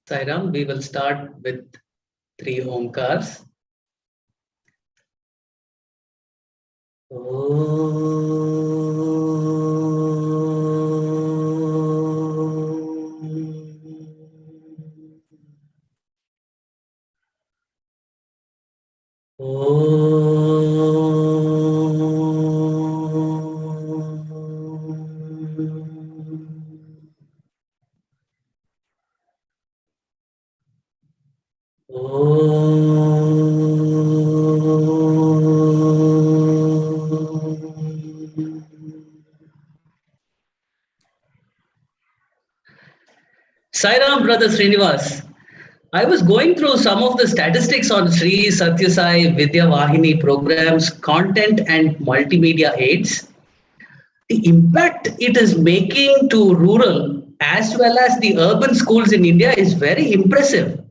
Sairam, we will start with 3 Omkars. Sairam, brother Srinivas. I was going through some of the statistics on Sri Satya Sai Vidya Vahini programs, content and multimedia aids. The impact it is making to rural as well as the urban schools in India is very impressive.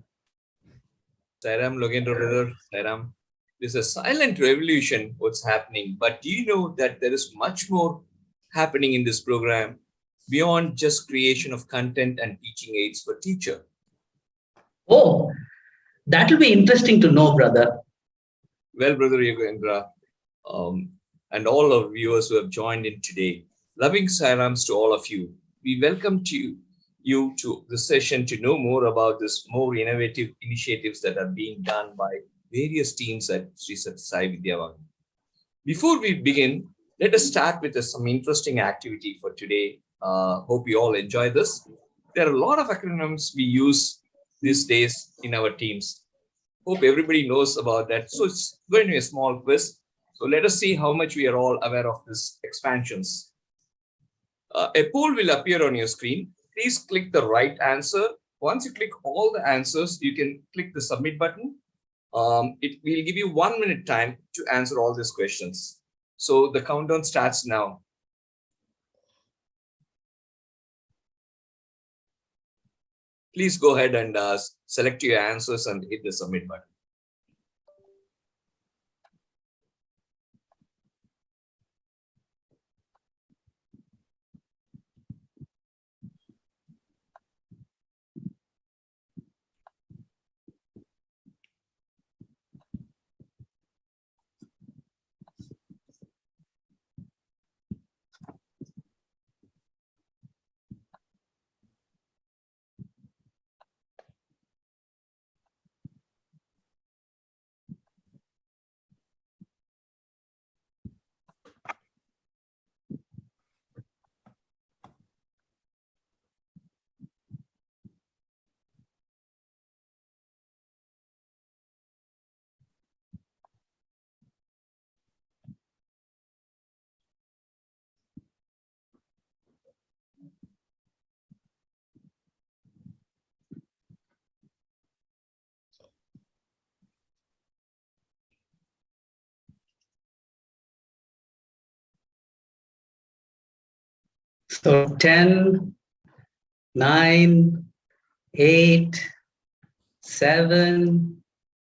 Sairam, Logendra brother, Sairam. There's a silent revolution what's happening, but do you know that there is much more happening in this program beyond just creation of content and teaching aids for teacher? Oh, that will be interesting to know, brother. Well, brother Yogendra, and all our viewers who have joined in today, loving Sairams to all of you. We welcome you to the session to know more about this more innovative initiatives that are being done by various teams at Sri Satya Sai Vidya Vahini. Before we begin, let us start with some interesting activity for today. Hope you all enjoy this. There are a lot of acronyms we use these days in our teams. Hope everybody knows about that. So it's going to be a small quiz. So let us see how much we are all aware of these expansions. A poll will appear on your screen. Please click the right answer. Once you click all the answers, you can click the submit button. It will give you 1 minute time to answer all these questions. So the countdown starts now. Please go ahead and select your answers and hit the submit button. So 10, 9, 8, 7,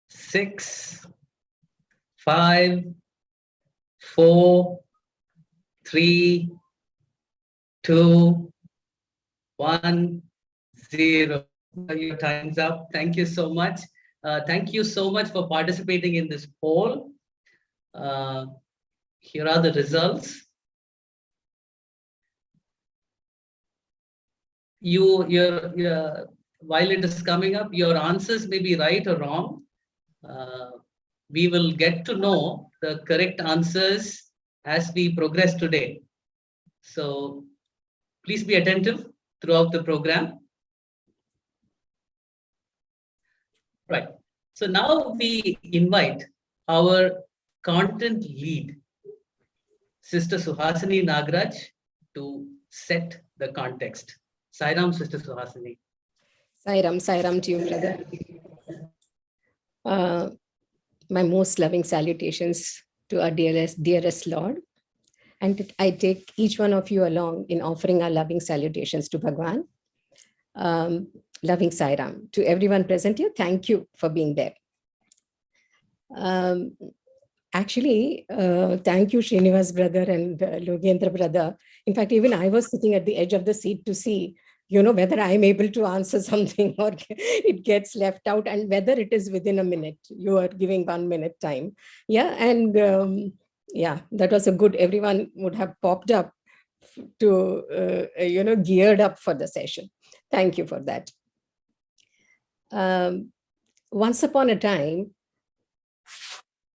6, 5, 4, 3, 2, 1, 0. Your time's up. Thank you so much. Thank you so much for participating in this poll. Here are the results. While it is coming up, your answers may be right or wrong. We will get to know the correct answers as we progress today. So please be attentive throughout the program. Right. So now we invite our content lead, Sister Suhasini Nagraj, to set the context. Sairam, Sister Suhasini. Sairam to you, brother. My most loving salutations to our dearest Lord. And I take each one of you along in offering our loving salutations to Bhagwan. Loving Sairam. To everyone present here, thank you for being there. Actually, thank you, Srinivas brother and Logendra brother. In fact, even I was sitting at the edge of the seat to see, whether I'm able to answer something or it gets left out, and whether it is within a minute. You are giving 1 minute time. Yeah, and yeah, that was a good, everyone would have popped up to, geared up for the session. Thank you for that. Once upon a time,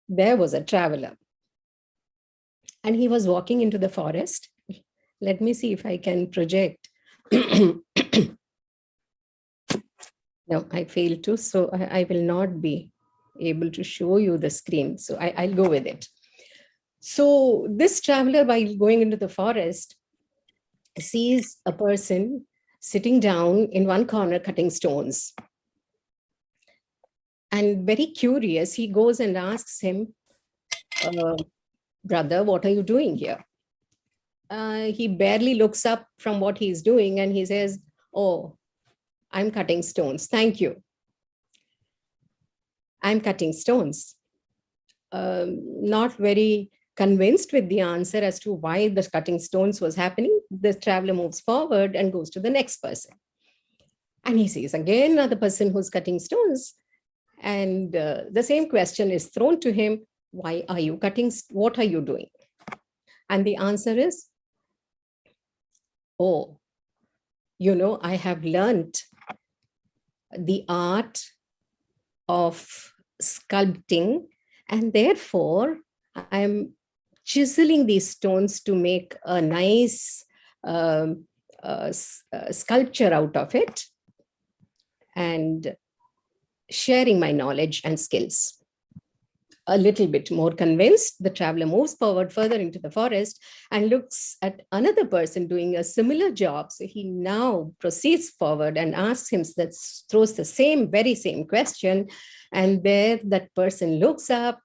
there was a traveler and he was walking into the forest. Let me see if I can project. No, I failed to, so I will not be able to show you the screen. So I'll go with it. So this traveler, while going into the forest, sees a person sitting down in one corner cutting stones. And very curious, he goes and asks him, brother, what are you doing here? He barely looks up from what he's doing and he says, oh, I'm cutting stones. Thank you. I'm cutting stones. Not very convinced with the answer as to why the cutting stones was happening. The traveler moves forward and goes to the next person. And he sees again another person who's cutting stones. And the same question is thrown to him. Why are you cutting? What are you doing? And the answer is, oh, I have learned the art of sculpting, and therefore I'm chiseling these stones to make a nice sculpture out of it and sharing my knowledge and skills. A little bit more convinced, the traveler moves forward further into the forest and looks at another person doing a similar job. So he now proceeds forward and asks him, that throws the very same question. And there that person looks up,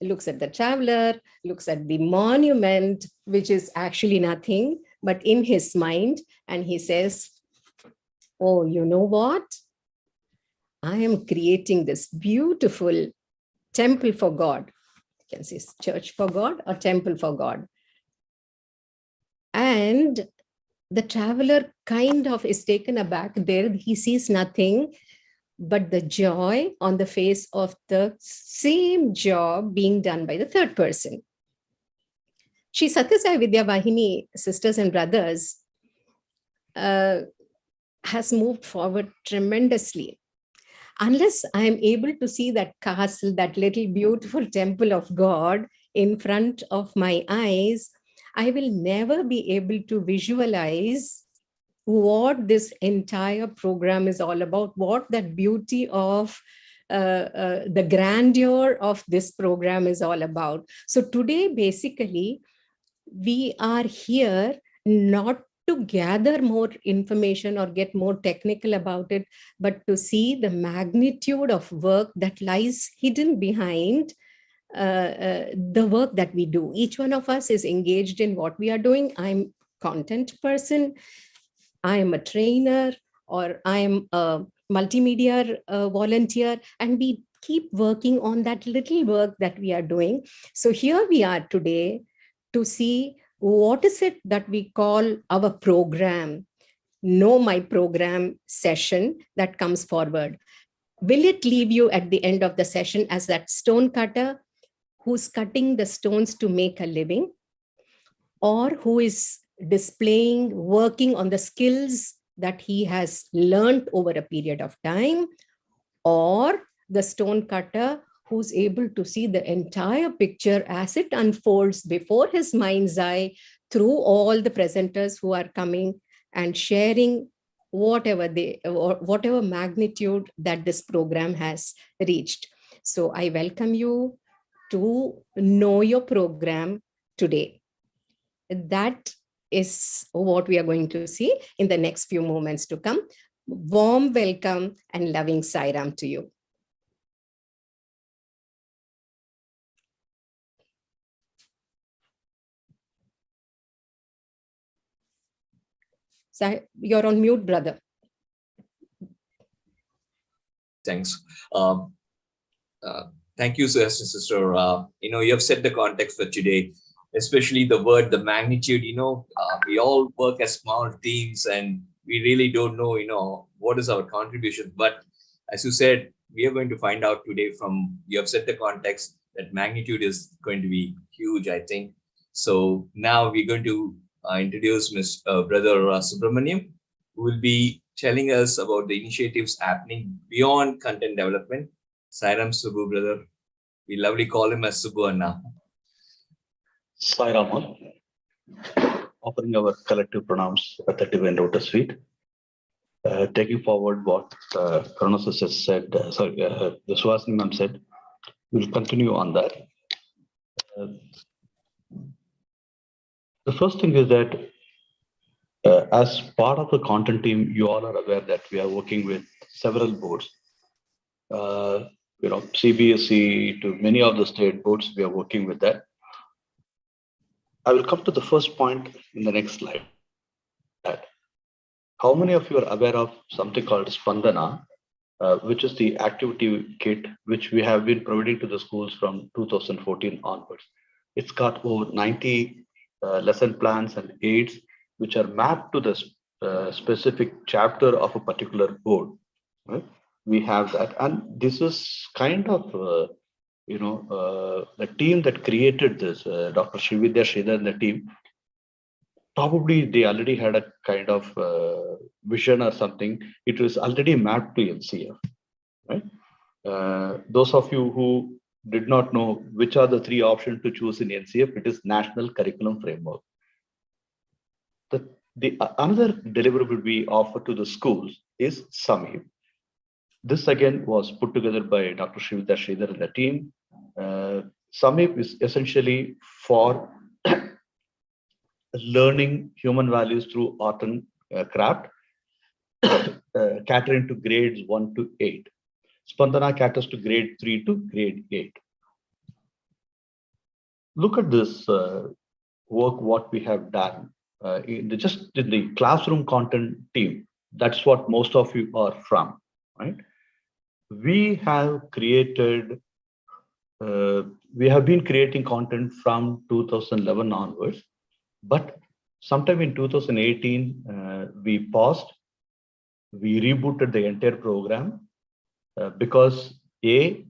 looks at the traveler, looks at the monument, which is actually nothing but in his mind. And he says, oh, you know what? I am creating this beautiful temple for God. You can say church for God or temple for God. And the traveler kind of is taken aback there. He sees nothing but the joy on the face of the same job being done by the third person. Shri Satya Sai Vidya Vahini, sisters and brothers, has moved forward tremendously. Unless I am able to see that castle, that little beautiful temple of God in front of my eyes, I will never be able to visualize what this entire program is all about, what that beauty of the grandeur of this program is all about. So today, basically, we are here not to gather more information or get more technical about it, but to see the magnitude of work that lies hidden behind the work that we do. Each one of us is engaged in what we are doing. I'm a content person, I am a trainer, or I am a multimedia volunteer, and we keep working on that little work that we are doing. So here we are today to see what is it that we call our program, Know My Program session that comes forward. Will it leave you at the end of the session as that stone cutter who's cutting the stones to make a living, or who is displaying, working on the skills that he has learned over a period of time, or the stone cutter who's able to see the entire picture as it unfolds before his mind's eye through all the presenters who are coming and sharing whatever magnitude that this program has reached. So I welcome you to know your program today. That is what we are going to see in the next few moments to come. Warm welcome and loving Sai Ram to you. So you're on mute, brother. Thanks. Thank you, sister. You have set the context for today, especially the word, the magnitude. We all work as small teams, and we really don't know, what is our contribution. But as you said, we are going to find out today from you have set the context that magnitude is going to be huge, I think. So now we're going to introduce Brother Subramaniam, who will be telling us about the initiatives happening beyond content development. Sairam Subbu, brother. We lovely call him as Subbu Anna. Sai Raman, offering our collective pronouns at the Divine Lotus Feet. Taking forward what Kronos has said, the Suhasini ma'am said, we'll continue on that. The first thing is that as part of the content team, you all are aware that we are working with several boards. CBSE to many of the state boards, we are working with that. I will come to the first point in the next slide. How many of you are aware of something called Spandana, which is the activity kit which we have been providing to the schools from 2014 onwards? It's got over 90 lesson plans and aids which are mapped to the specific chapter of a particular board. Right? We have that, and this is kind of the team that created this, Dr. Srividya Sridhar and the team. Probably they already had a kind of vision or something. It was already mapped to NCF. Right? Those of you who did not know which are the three options to choose in NCF, it is National Curriculum Framework. The another deliverable we offer to the schools is SAMHIP. This again was put together by Dr. Srividya Sridhar and the team. SAMHIP is essentially for learning human values through art and craft, catering to grades 1 to 8. Spandana caters to grade 3 to grade 8. Look at this work, what we have done just in the classroom content team. That's what most of you are from, right? We have created, we have been creating content from 2011 onwards, but sometime in 2018, we paused, we rebooted the entire program because the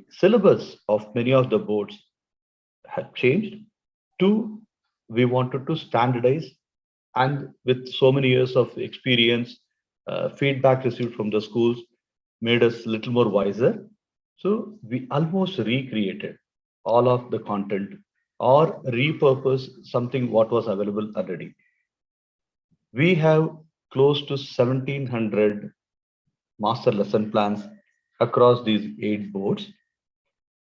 syllabus of many of the boards had changed. 2, we wanted to standardize, and with so many years of experience, feedback received from the schools made us a little more wiser. So we almost recreated all of the content or repurposed something what was available already. We have close to 1,700 master lesson plans across these 8 boards.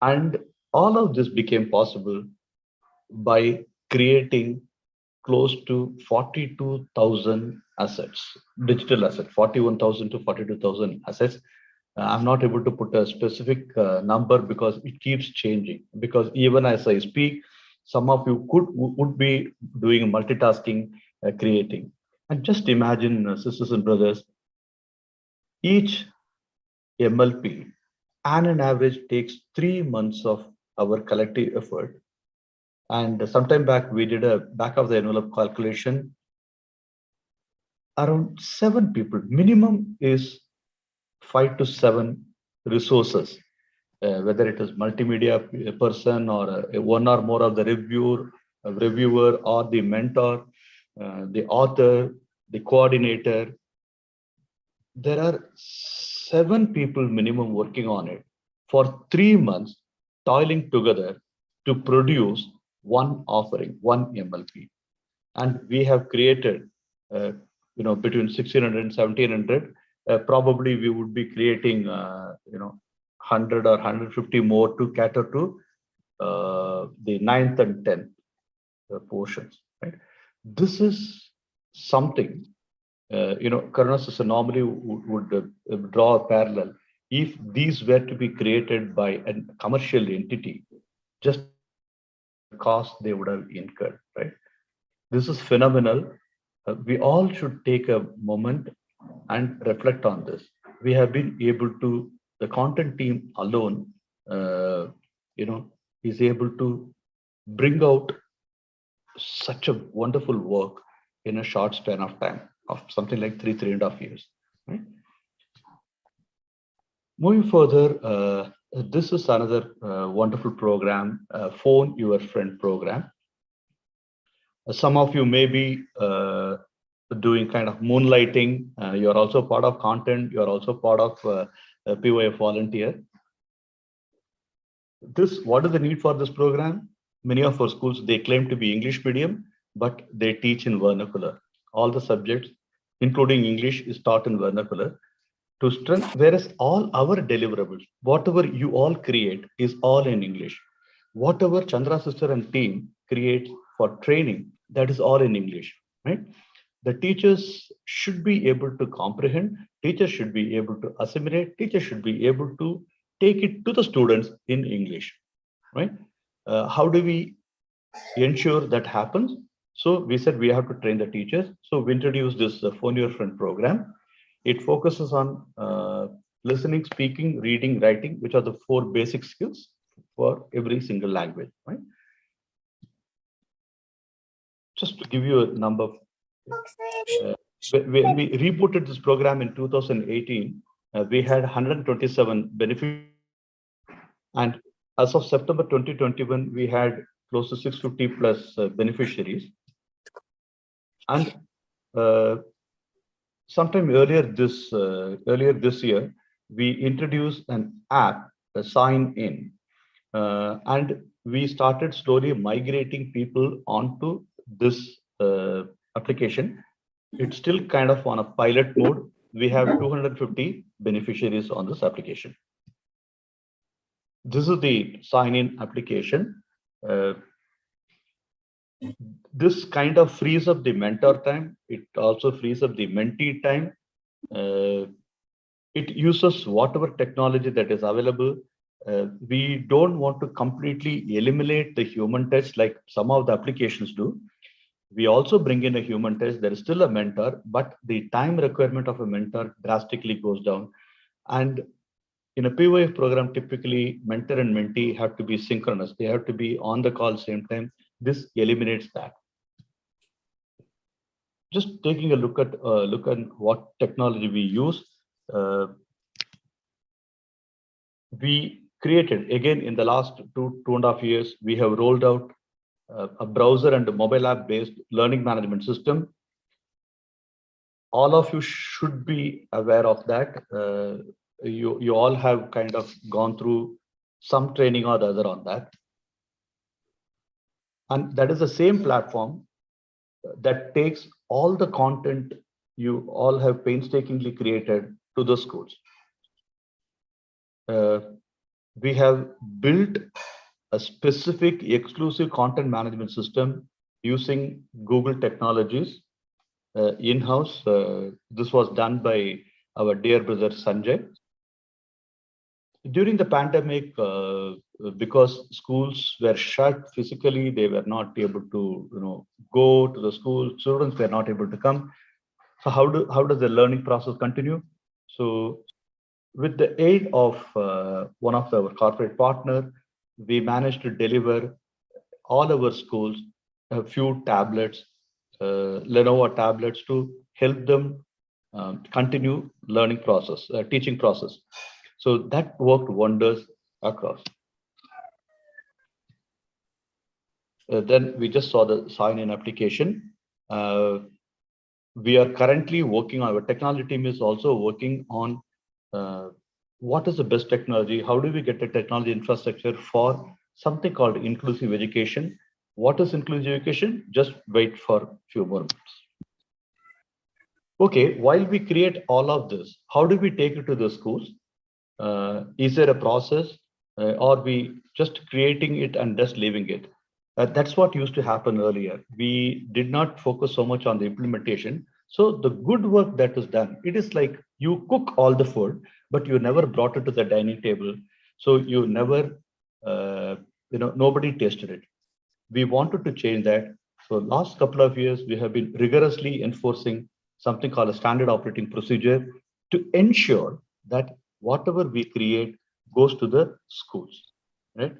And all of this became possible by creating close to 42,000 assets, digital assets, 41,000 to 42,000 assets. I'm not able to put a specific number because it keeps changing. Because even as I speak, some of you would be doing multitasking, creating. And just imagine, sisters and brothers, each MLP on an average takes 3 months of our collective effort. And sometime back, we did a back of the envelope calculation. Around 7 people, minimum is 5 to 7 resources, whether it is multimedia person or one or more of the reviewer or the mentor, the author, the coordinator. There are 7 people minimum working on it for 3 months, toiling together to produce one offering, one MLP. And we have created, between 1,600 and 1,700. Probably we would be creating, 100 or 150 more to cater to the 9th and 10th portions. Right? This is something, Karunas normally would draw a parallel. If these were to be created by a commercial entity, just the cost they would have incurred, right? This is phenomenal. We all should take a moment and reflect on this. We have been able to, the content team alone is able to bring out such a wonderful work in a short span of time of something like 3.5 years. Right? Moving further, this is another wonderful program, Phone Your Friend program. Some of you may be doing kind of moonlighting. You're also part of content. You're also part of PYF volunteer. What is the need for this program? Many of our schools, they claim to be English medium, but they teach in vernacular. All the subjects, including English, is taught in vernacular to strengthen, whereas all our deliverables, whatever you all create, is all in English. Whatever Chandra sister and team create for training, that is all in English, right? The teachers should be able to comprehend, teachers should be able to assimilate, teachers should be able to take it to the students in English, right? How do we ensure that happens? So we said we have to train the teachers. So we introduced this Phone Your Friend program. It focuses on listening, speaking, reading, writing, which are the 4 basic skills for every single language, right? Just to give you a number, when we rebooted this program in 2018, we had 127 benefits, and as of September 2021, we had close to 650 plus beneficiaries. And sometime earlier this year, we introduced an app, a sign in, and we started slowly migrating people onto this application. It's still kind of on a pilot mode. We have 250 beneficiaries on this application. This is the sign-in application. This kind of frees up the mentor time. It also frees up the mentee time. It uses whatever technology that is available. We don't want to completely eliminate the human touch like some of the applications do. We also bring in a human touch. There is still a mentor, but the time requirement of a mentor drastically goes down. And in a PYF program, typically mentor and mentee have to be synchronous. They have to be on the call same time. This eliminates that. Just taking a look at what technology we use. We created, again, in the last 2.5 years, we have rolled out a browser and a mobile app based learning management system. All of you should be aware of that. You all have kind of gone through some training or the other on that. And that is the same platform that takes all the content you all have painstakingly created to the schools. We have built a specific exclusive content management system using Google technologies in-house. This was done by our dear brother Sanjay. During the pandemic, because schools were shut physically, they were not able to go to the school. Students were not able to come. So how does the learning process continue? So with the aid of one of our corporate partners, we managed to deliver all our schools a few tablets, Lenovo tablets, to help them continue learning process, teaching process. So that worked wonders across. Then we just saw the sign-in application. We are currently working on, our technology team is also working on what is the best technology? How do we get the technology infrastructure for something called inclusive education? What is inclusive education? Just wait for a few more minutes. Okay, while we create all of this, how do we take it to the schools? Is there a process, or we just creating it and just leaving it? That's what used to happen earlier. We did not focus so much on the implementation. So the good work that is done, it is like you cook all the food, but you never brought it to the dining table. So you never, nobody tasted it. We wanted to change that. So last couple of years, we have been rigorously enforcing something called a standard operating procedure to ensure that whatever we create, goes to the schools, right?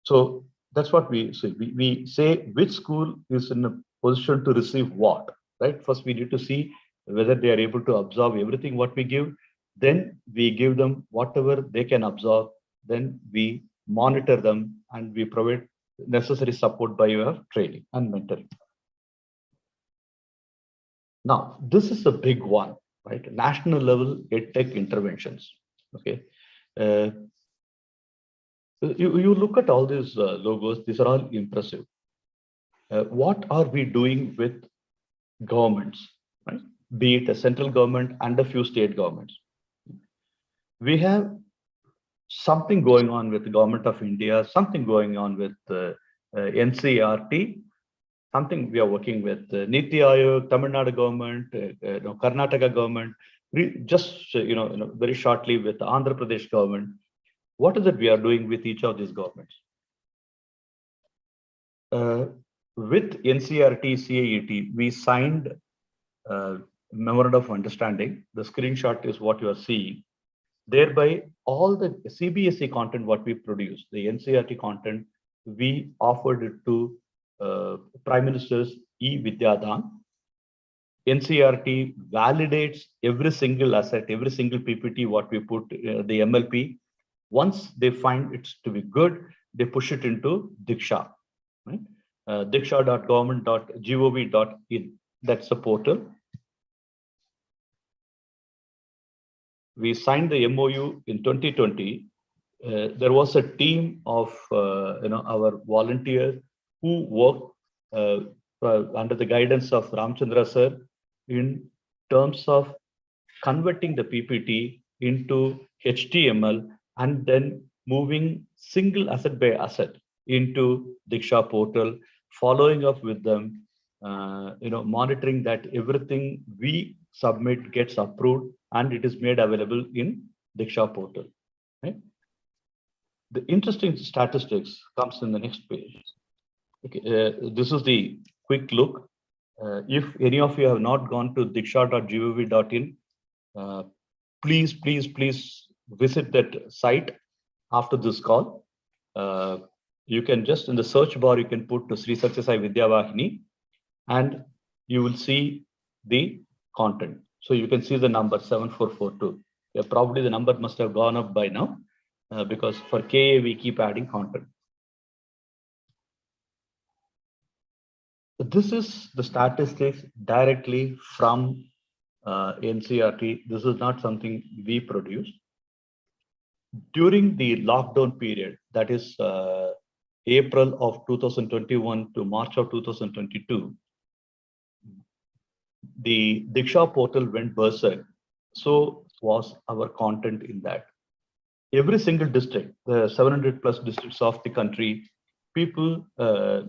So that's what we say. We say which school is in a position to receive what, right? First, we need to see whether they are able to absorb everything what we give. Then we give them whatever they can absorb. Then we monitor them and we provide necessary support by your training and mentoring. Now, this is a big one, right? National level EdTech interventions. Okay. You look at all these logos, these are all impressive. What are we doing with governments, right? Be it a central government and a few state governments. We have something going on with the government of India, something going on with NCRT, something we are working with Niti Aayog, Tamil Nadu government, Karnataka government, just very shortly with the Andhra Pradesh government. What is it we are doing with each of these governments? With NCRT, CAET, we signed a memorandum of understanding. The screenshot is what you are seeing. Thereby, all the CBSE content what we produce, the NCRT content, we offered it to Prime Minister's e-Vidyadan. NCRT validates every single asset, every single PPT what we put, the MLP. Once they find it to be good, they push it into Diksha, right? Diksha.government.gov.in. That's the portal. We signed the MOU in 2020. There was a team of our volunteers who worked under the guidance of Ramchandra sir in terms of converting the PPT into HTML and then moving single asset by asset into Diksha portal, following up with them, monitoring that everything we submit gets approved and it is made available in Diksha portal. Right? The interesting statistics comes in the next page. Okay, this is the quick look. If any of you have not gone to diksha.gov.in, please visit that site after this call. You can just in the search bar, you can put to Sri Satya Sai Vidya Vahini and you will see the content. So you can see the number 7442. Yeah, probably the number must have gone up by now because for KA we keep adding content. This is the statistics directly from NCRT. This is not something we produce. During the lockdown period, that is April of 2021 to March of 2022, the Diksha portal went berserk. So was our content in that. Every single district, the 700 plus districts of the country, people,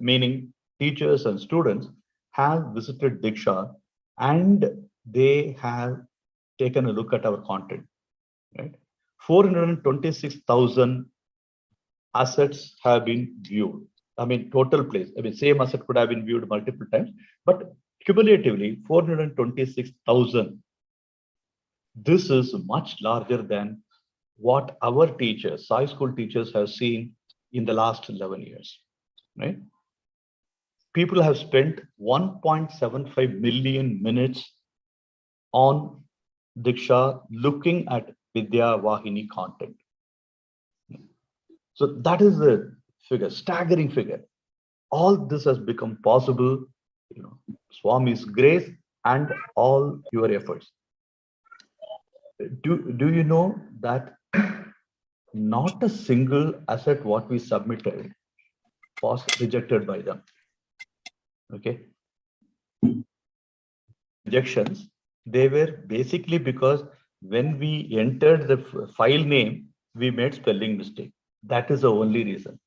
meaning teachers and students, have visited Diksha and they have taken a look at our content. Right? 426,000 assets have been viewed. I mean, total place. I mean, same asset could have been viewed multiple times, but cumulatively 426,000. This is much larger than what our teachers, high school teachers, have seen in the last 11 years. Right? People have spent 1.75 million minutes on Diksha looking at Vidya Vahini content. So that is the figure, staggering figure. All this has become possible, Swami's grace and all your efforts. Do you know that not a single asset what we submitted was rejected by them? Okay. Rejections, they were basically because when we entered the file name, we made spelling mistake. That is the only reason.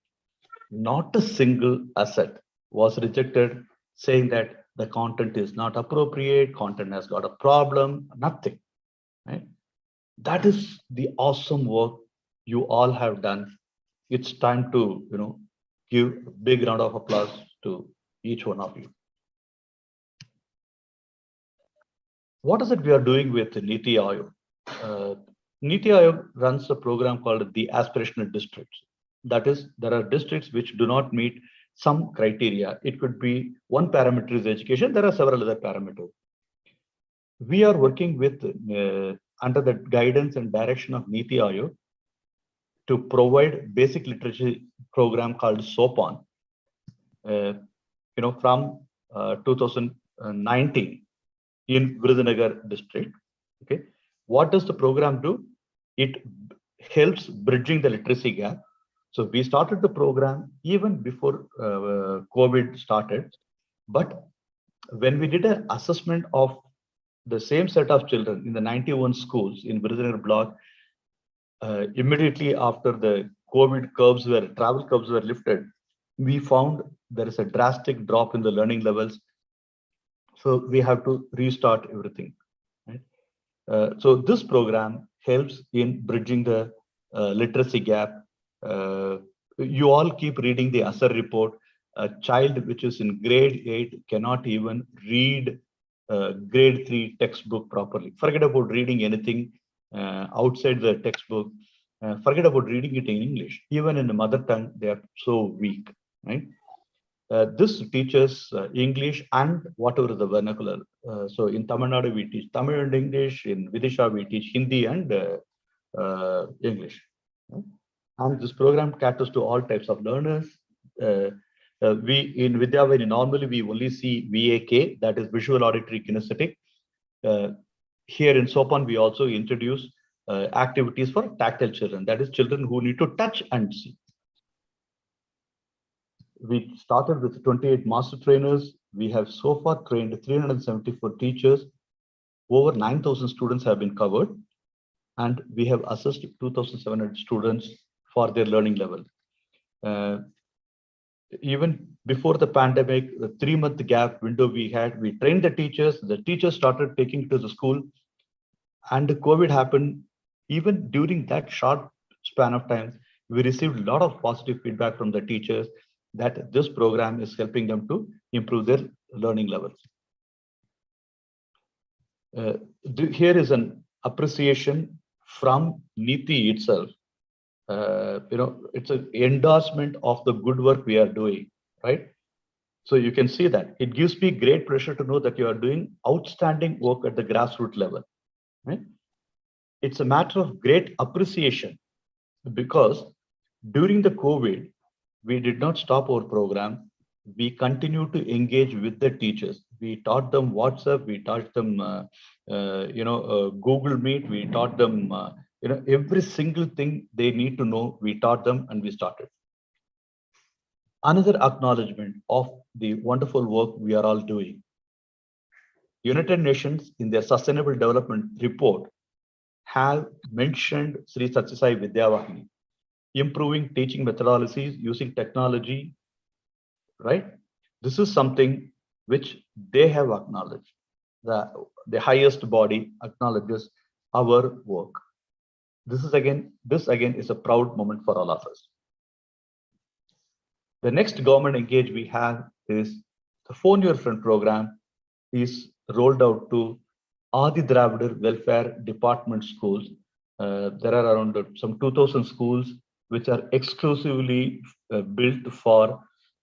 Not a single asset was rejected saying that the content is not appropriate, content has got a problem, nothing. Right? That is the awesome work you all have done. It's time to give a big round of applause to each one of you. What is it we are doing with Niti Aayog? Niti Aayog runs a program called the aspirational districts. That is, there are districts which do not meet some criteria. It could be one parameter is education. There are several other parameters. We are working with under the guidance and direction of Niti Aayog to provide basic literacy program called SOPAN. From 2019 in Virudhunagar district. Okay, what does the program do? It helps bridging the literacy gap. So we started the program even before COVID started, but when we did an assessment of the same set of children in the 91 schools in Virudhunagar block, immediately after the COVID travel curbs were lifted, we found there is a drastic drop in the learning levels. So we have to restart everything. Right? So this program helps in bridging the literacy gap. You all keep reading the ASAR report. A child which is in grade 8 cannot even read grade 3 textbook properly. Forget about reading anything outside the textbook. Forget about reading it in English. Even in the mother tongue, they are so weak. Right? This teaches English and whatever is the vernacular. So in Tamil Nadu, we teach Tamil and English. In Vidisha, we teach Hindi and English. And this program caters to all types of learners. We in Vidyavani, normally we only see VAK, that is visual, auditory, kinesthetic. Here in SOPAN, we also introduce activities for tactile children, that is children who need to touch and see. We started with 28 master trainers. We have so far trained 374 teachers. Over 9,000 students have been covered. And we have assessed 2,700 students for their learning level. Even before the pandemic, the 3-month gap window we had, we trained the teachers started taking to the school, and COVID happened. Even during that short span of time, we received a lot of positive feedback from the teachers that this program is helping them to improve their learning levels. Here is an appreciation from Niti itself. It's an endorsement of the good work we are doing, right? So you can see that it gives me great pleasure to know that you are doing outstanding work at the grassroots level, right? It's a matter of great appreciation because during the COVID, we did not stop our program. We continued to engage with the teachers. We taught them WhatsApp, we taught them, Google Meet, we taught them, every single thing they need to know, we taught them and we started. Another acknowledgement of the wonderful work we are all doing. United Nations in their Sustainable Development Report have mentioned Sri Sathya Sai Vidyavahini, improving teaching methodologies using technology, right? This is something which they have acknowledged. The highest body acknowledges our work. This again is a proud moment for all of us. The next government engage we have is the Phone Your Friend program is rolled out to Adi Dravidar Welfare Department schools. There are around some 2,000 schools which are exclusively built for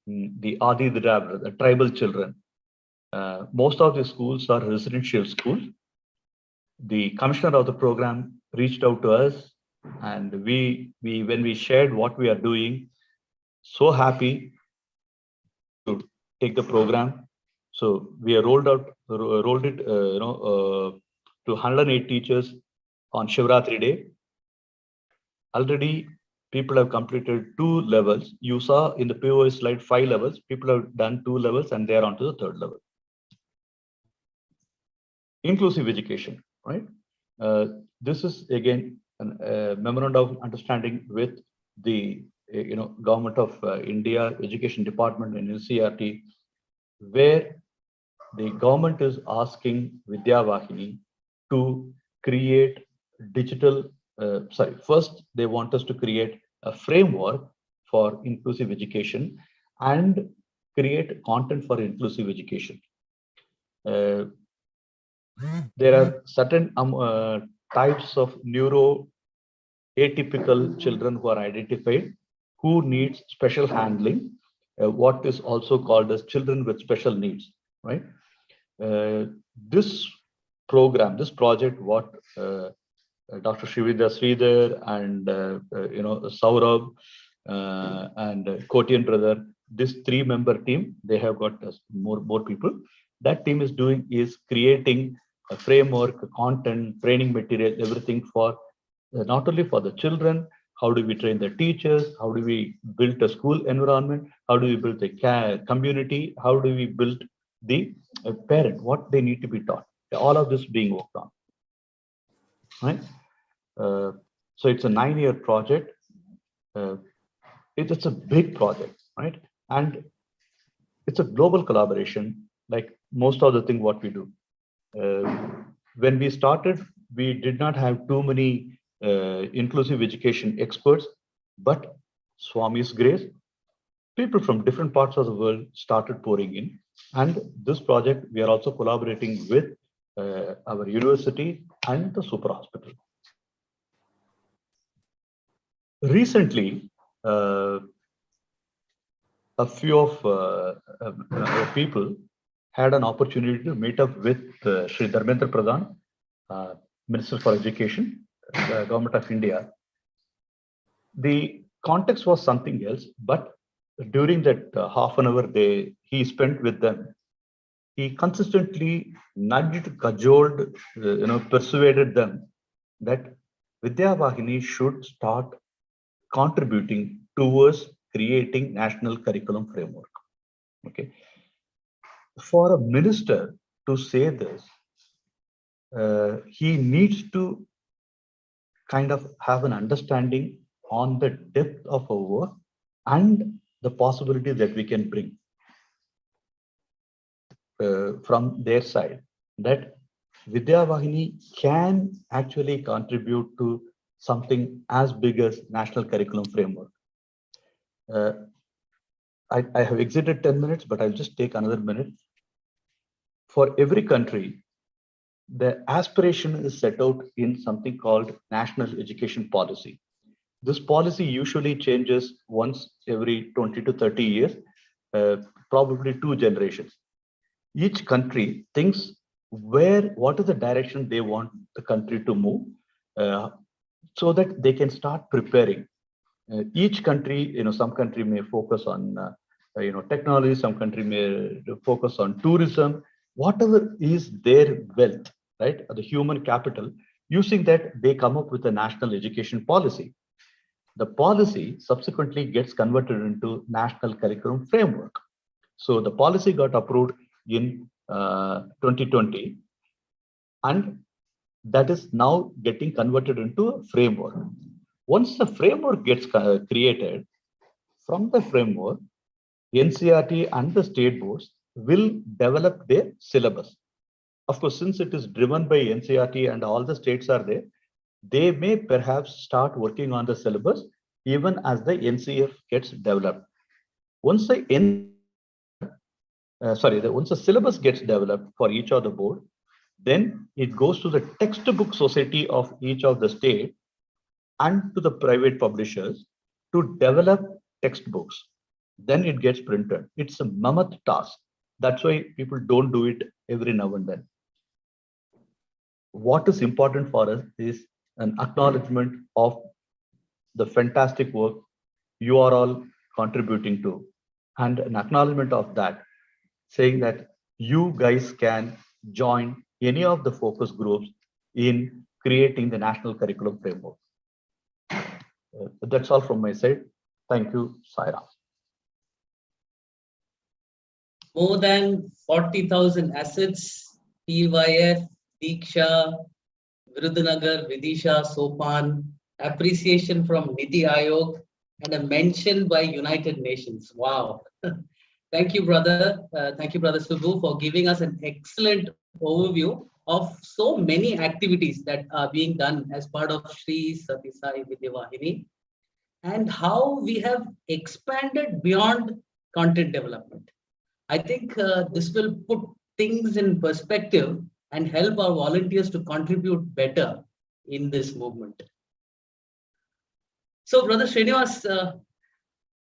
the Adi Dravidar, the tribal children. Most of the schools are residential schools. The commissioner of the program reached out to us, and when we shared what we are doing, so happy to take the program. So we have rolled it to 108 teachers on Shivratri Day. Already people have completed 2 levels. You saw in the POS slide 5 levels. People have done 2 levels and they are on to the 3rd level. Inclusive education, right? This is again a memorandum of understanding with the Government of India Education Department and NCERT, where the government is asking Vidyavahini to create digital. First they want us to create a framework for inclusive education and create content for inclusive education. There are certain types of neuro atypical children who are identified, who needs special handling, what is also called as children with special needs, right? This program, this project, what Dr. Srividya Sridhar and Saurabh and Kotian brother, this 3-member team, they have got more people. That team is creating a framework, content, training material, everything for not only for the children. How do we train the teachers? How do we build a school environment? How do we build the community? How do we build the parent? What they need to be taught? All of this being worked on, right? So it's a 9-year project. It's a big project, right? And it's a global collaboration, like most of the thing what we do. When we started, we did not have too many inclusive education experts, but Swami's grace, people from different parts of the world started pouring in. And this project, we are also collaborating with our university and the super hospital. Recently, a few of people had an opportunity to meet up with Sri Dharmendra Pradhan, Minister for Education, the Government of India. The context was something else, but during that half an hour he spent with them, he consistently nudged, cajoled, persuaded them that Vidya Vahini should start contributing towards creating national curriculum framework. Okay, for a minister to say this, he needs to kind of have an understanding on the depth of our work and the possibility that we can bring from their side, that Vidya Vahini can actually contribute to something as big as national curriculum framework. I have exited 10 minutes, but I'll just take another minute. For every country, the aspiration is set out in something called national education policy. This policy usually changes once every 20 to 30 years, probably 2 generations. Each country thinks what is the direction they want the country to move, so that they can start preparing. Each country, some country may focus on technology, some country may focus on tourism, whatever is their wealth, right? The human capital. Using that, they come up with a national education policy. The policy subsequently gets converted into national curriculum framework. So the policy got approved in 2020, and that is now getting converted into a framework. Once the framework gets created, from the framework, NCERT and the state boards will develop their syllabus. Of course, since it is driven by NCERT and all the states are there, they may perhaps start working on the syllabus even as the NCF gets developed. Once the once the syllabus gets developed for each of the board, then it goes to the textbook society of each of the state and to the private publishers to develop textbooks. Then it gets printed. It's a mammoth task. That's why people don't do it every now and then. What is important for us is an acknowledgement of the fantastic work you are all contributing to, and an acknowledgement of that, saying that you guys can join any of the focus groups in creating the national curriculum framework. That's all from my side. Thank you, Saira. More than 40,000 assets, PYF, Diksha, Virudhunagar, Vidisha, Sopan, appreciation from Niti Aayog, and a mention by United Nations. Wow. Thank you, brother. Thank you, brother Subbu, for giving us an excellent overview of so many activities that are being done as part of Sri Sathya Sai Vidya Vahini, and how we have expanded beyond content development. I think this will put things in perspective and help our volunteers to contribute better in this movement. So, Brother Srinivas,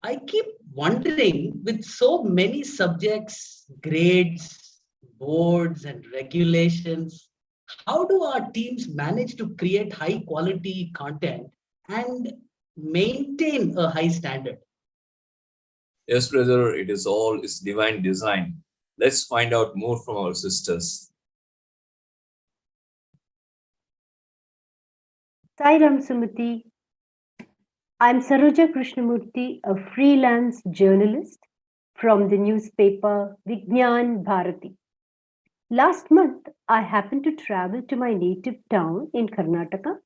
I keep wondering, with so many subjects, grades, boards, and regulations, how do our teams manage to create high quality content and maintain a high standard? Yes, brother, it's divine design. Let's find out more from our sisters. Sairam Sumati. I'm Saroja Krishnamurthy, a freelance journalist from the newspaper Vignan Bharati. Last month, I happened to travel to my native town in Karnataka.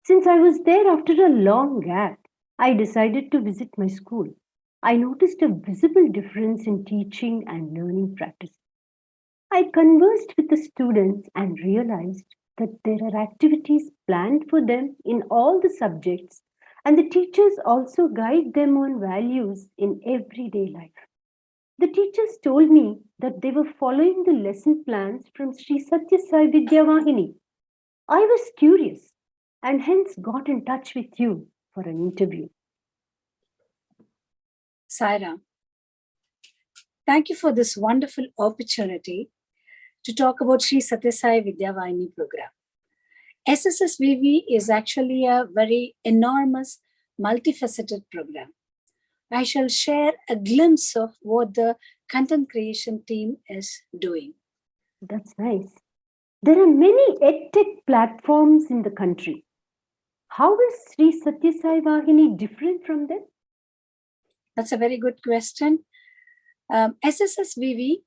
Since I was there after a long gap, I decided to visit my school. I noticed a visible difference in teaching and learning practice. I conversed with the students and realized that there are activities planned for them in all the subjects, and the teachers also guide them on values in everyday life. The teachers told me that they were following the lesson plans from Sri Satya Sai Vidya Vahini. I was curious and hence got in touch with you for an interview. Saira, thank you for this wonderful opportunity to talk about Sri Satya Sai Vidya Vahini program. SSSVV is actually a very enormous, multifaceted program. I shall share a glimpse of what the content creation team is doing. That's nice. There are many edtech platforms in the country. How is Sri Satya Sai Vahini different from them? That's a very good question. SSSVV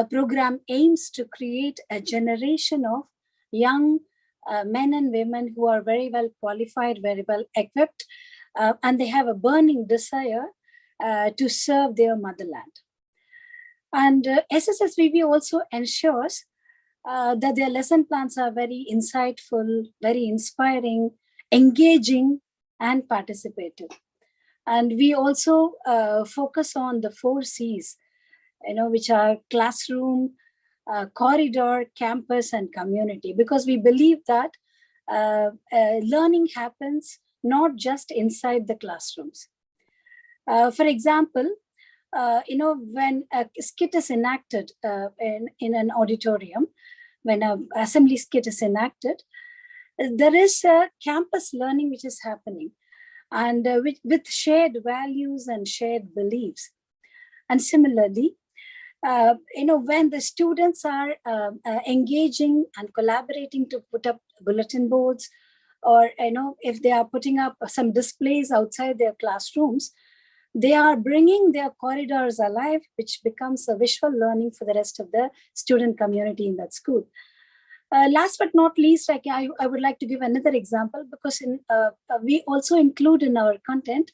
program aims to create a generation of young men and women who are very well qualified, very well equipped, and they have a burning desire to serve their motherland. And SSSVV also ensures that their lesson plans are very insightful, very inspiring, engaging, and participative. And we also focus on the 4 C's, which are classroom, corridor, campus, and community, because we believe that learning happens not just inside the classrooms. For example, when a skit is enacted in an auditorium, when an assembly skit is enacted, there is a campus learning which is happening, and with shared values and shared beliefs. And similarly, when the students are engaging and collaborating to put up bulletin boards, or if they are putting up some displays outside their classrooms, they are bringing their corridors alive, which becomes a visual learning for the rest of the student community in that school. Last but not least, I would like to give another example, because we also include in our content,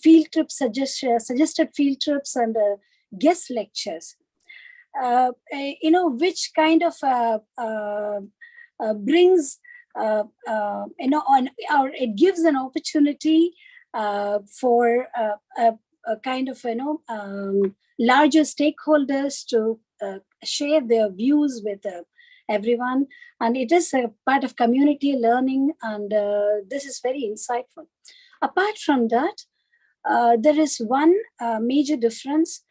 field trips, suggested field trips and guest lectures, which kind of brings, it gives an opportunity for a kind of, larger stakeholders to share their views with everyone. And it is a part of community learning, and this is very insightful. Apart from that, there is one major difference.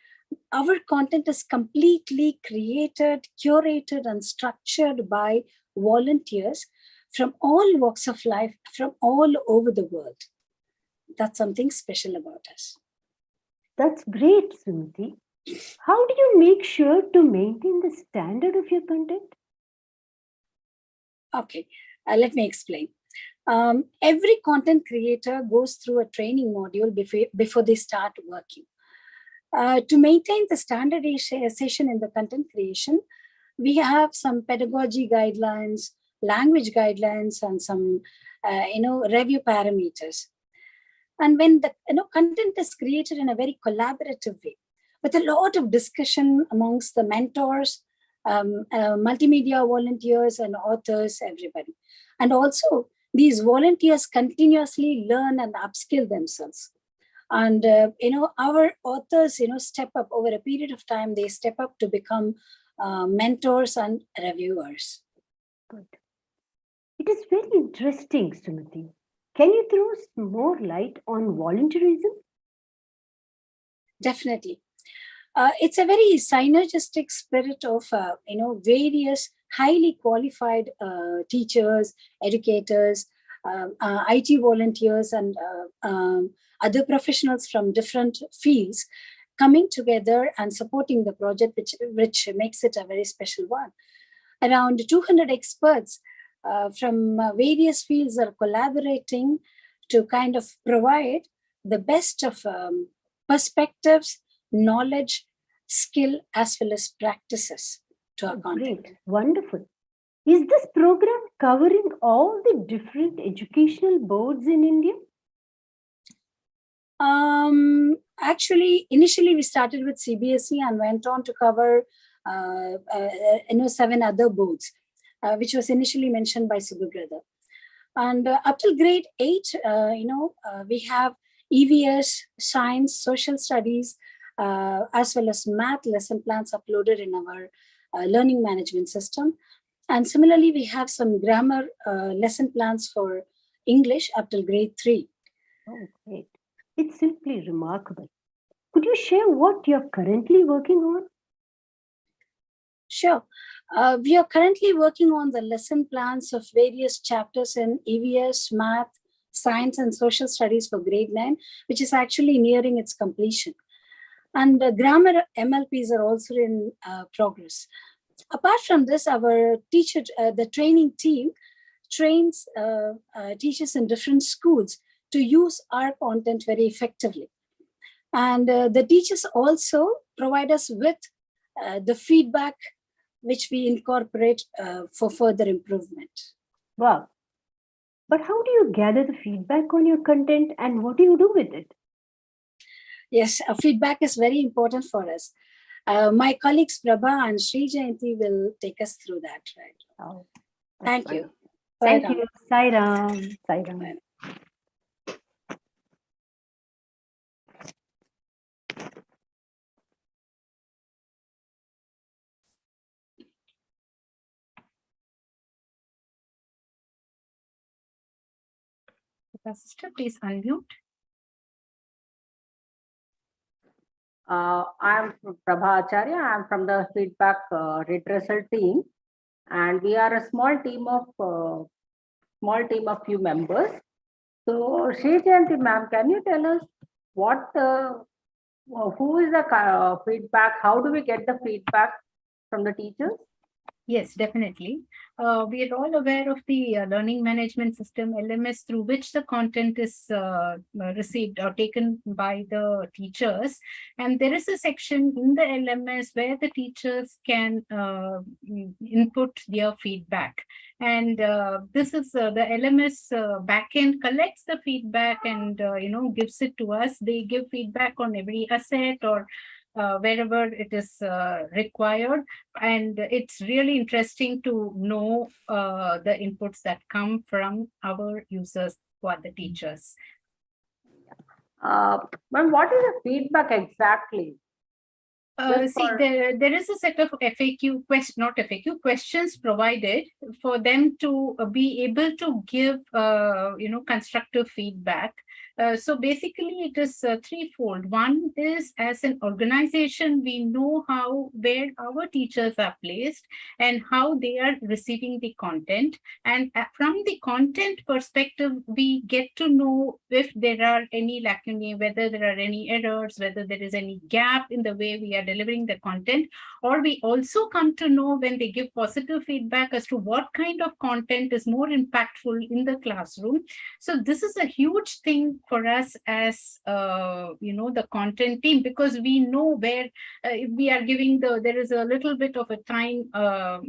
Our content is completely created, curated, and structured by volunteers from all walks of life, from all over the world. That's something special about us. That's great, Sumati. How do you make sure to maintain the standard of your content? Okay, let me explain. Every content creator goes through a training module before they start working. To maintain the standardization in the content creation, we have some pedagogy guidelines, language guidelines, and some review parameters. And when the content is created in a very collaborative way, with a lot of discussion amongst the mentors, multimedia volunteers, and authors, everybody. And also, these volunteers continuously learn and upskill themselves. And our authors step up over a period of time. They step up to become mentors and reviewers. Good. It is very interesting, Sumati. Can you throw some more light on volunteerism? Definitely. It's a very synergistic spirit of various highly qualified teachers, educators, IT volunteers, and other professionals from different fields coming together and supporting the project, which makes it a very special one. Around 200 experts from various fields are collaborating to kind of provide the best of perspectives, knowledge, skill, as well as practices to our content. Great, wonderful. Is this program covering all the different educational boards in India? Actually, initially we started with CBSE and went on to cover 7 other boards, which was initially mentioned by Subhabrata. And up till grade 8, we have EVS, science, social studies, as well as math lesson plans uploaded in our learning management system. And similarly, we have some grammar lesson plans for English up till grade 3. Oh, great. It's simply remarkable. Could you share what you're currently working on? Sure. We are currently working on the lesson plans of various chapters in EVS, math, science, and social studies for grade 9, which is actually nearing its completion. And grammar MLPs are also in progress. Apart from this, our the training team trains teachers in different schools to use our content very effectively. And the teachers also provide us with the feedback which we incorporate for further improvement. Wow. But how do you gather the feedback on your content and what do you do with it? Yes, feedback is very important for us. My colleagues Prabha and Sri Jayanti will take us through that. Right? Oh, thank you. Thank you. Sai Ram. Sai Ram. Sister, please unmute. I'm Prabha Acharya. I'm from the feedback redressal team, and we are a small team of few members. So, Sri Jayanti ma'am, can you tell us what who is the feedback? How do we get the feedback from the teachers? Yes, definitely. We are all aware of the learning management system, LMS, through which the content is received or taken by the teachers. And there is a section in the LMS where the teachers can input their feedback. And this is the LMS backend collects the feedback and gives it to us. They give feedback on every asset or wherever it is required. And it's really interesting to know the inputs that come from our users who are the teachers. Ma'am, what is the feedback exactly? There is a set of questions provided for them to be able to give, constructive feedback. So basically, it is threefold. One is, as an organization, we know where our teachers are placed and how they are receiving the content. And from the content perspective, we get to know if there are any lacunae, whether there are any errors, whether there is any gap in the way we are delivering the content. Or we also come to know when they give positive feedback as to what kind of content is more impactful in the classroom. So this is a huge thing for us as the content team, because we know where we are giving there is a little bit of a time,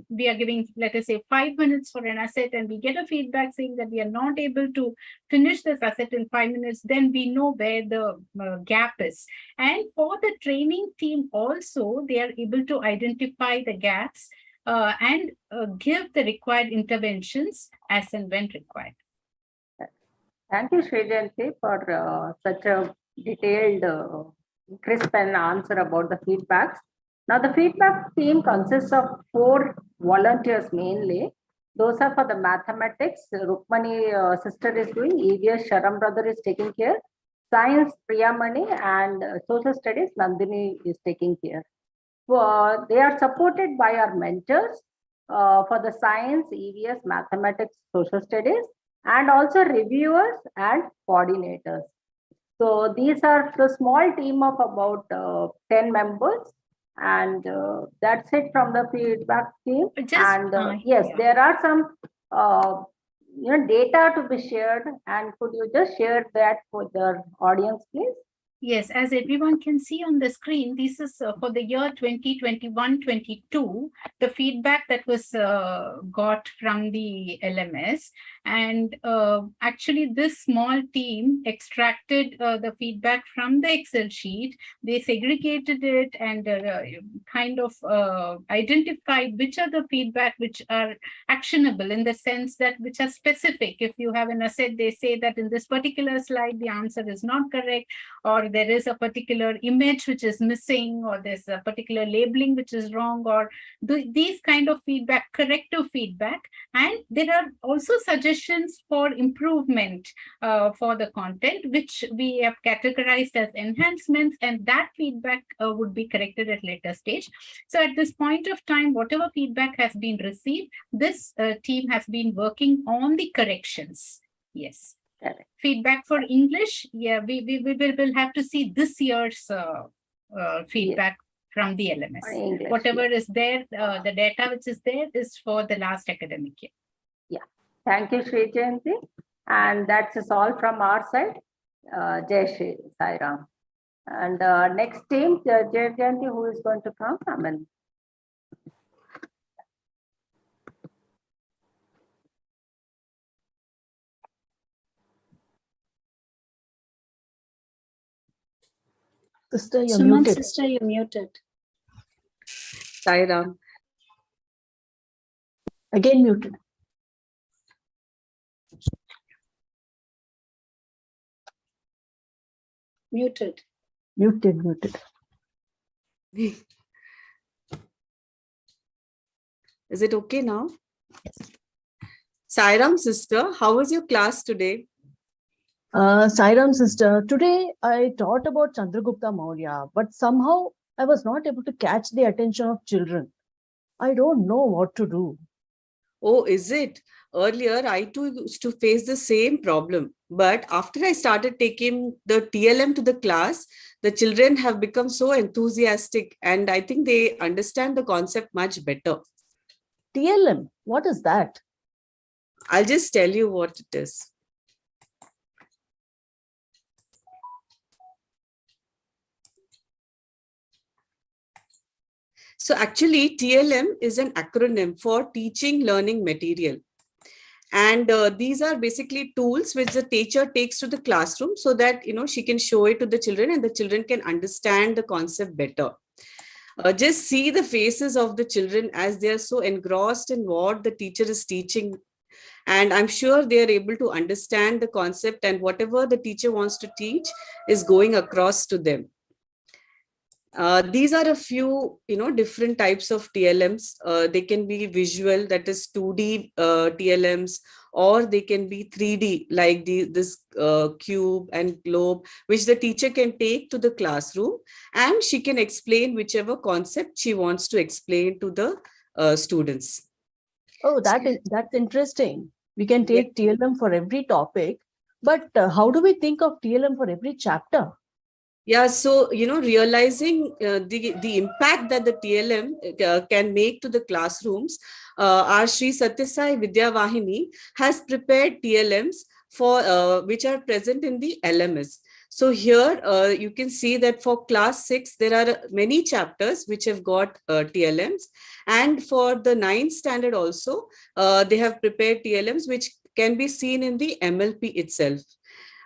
we are giving, let us say, 5 minutes for an asset, and we get a feedback saying that we are not able to finish this asset in 5 minutes, then we know where the gap is. And for the training team also, they are able to identify the gaps and give the required interventions as and when required. Thank you, Sri Jayanti, for such a detailed, crisp answer about the feedbacks. Now, the feedback team consists of 4 volunteers mainly. Those are for the mathematics. Rukmani sister is doing. EVS Sharam brother is taking care. Science Priyamani and social studies Nandini is taking care. They are supported by our mentors for the science, EVS, mathematics, social studies, and also reviewers and coordinators. So these are the small team of about 10 members, and that's it from the feedback team. Yes, yeah. there are some data to be shared, and could you just share that with the audience, please? Yes, as everyone can see on the screen, this is for the year 2021-22, the feedback that was got from the LMS. And actually, this small team extracted the feedback from the Excel sheet. They segregated it and kind of identified which are the feedback which are actionable, in the sense that which are specific. If you have an asset, they say that in this particular slide, the answer is not correct, or there is a particular image which is missing, or there's a particular labeling which is wrong, or these kind of feedback, corrective feedback. And there are also suggestions for improvement for the content, which we have categorized as enhancements, and that feedback would be corrected at later stage. So at this point of time, whatever feedback has been received, this team has been working on the corrections. Yes. Correct. Feedback for English, yeah, we will have to see this year's feedback from the LMS. English, whatever is there, the data which is there is for the last academic year. Yeah, thank you, Shri Jayanti. And that's all from our side. Jai Shri Sai Ram. And next team, Jai Jayanti, who is going to come? Amen. Sister, you're Suman, muted. sister, you're muted. Sai Ram. Again muted. Muted. Muted. Is it okay now? Sai Ram, sister, how was your class today? Sai Ram, sister, today I taught about Chandragupta Maurya, but somehow I was not able to catch the attention of children. I don't know what to do. Oh, is it? Earlier, I too used to face the same problem. But after I started taking the TLM to the class, the children have become so enthusiastic, and I think they understand the concept much better. TLM, what is that? I'll just tell you what it is. So actually, TLM is an acronym for Teaching Learning Material. And these are basically tools which the teacher takes to the classroom so that, she can show it to the children and the children can understand the concept better. Just see the faces of the children as they are so engrossed in what the teacher is teaching. And I'm sure they are able to understand the concept, and whatever the teacher wants to teach is going across to them. These are a few, different types of TLMs. They can be visual, that is 2D TLMs, or they can be 3D, like this cube and globe, which the teacher can take to the classroom, and she can explain whichever concept she wants to explain to the students. Oh, that's interesting. We can take TLM for every topic, but how do we think of TLM for every chapter? Yeah, so, realizing the impact that the TLM can make to the classrooms, our Sri Satyasai Vidya Vahini has prepared TLMs for which are present in the LMS. So here you can see that for class 6, there are many chapters which have got TLMs. And for the 9th standard also, they have prepared TLMs which can be seen in the MLP itself.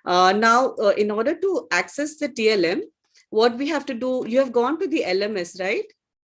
Now, in order to access the TLM, what we have to do, you have gone to the LMS, right?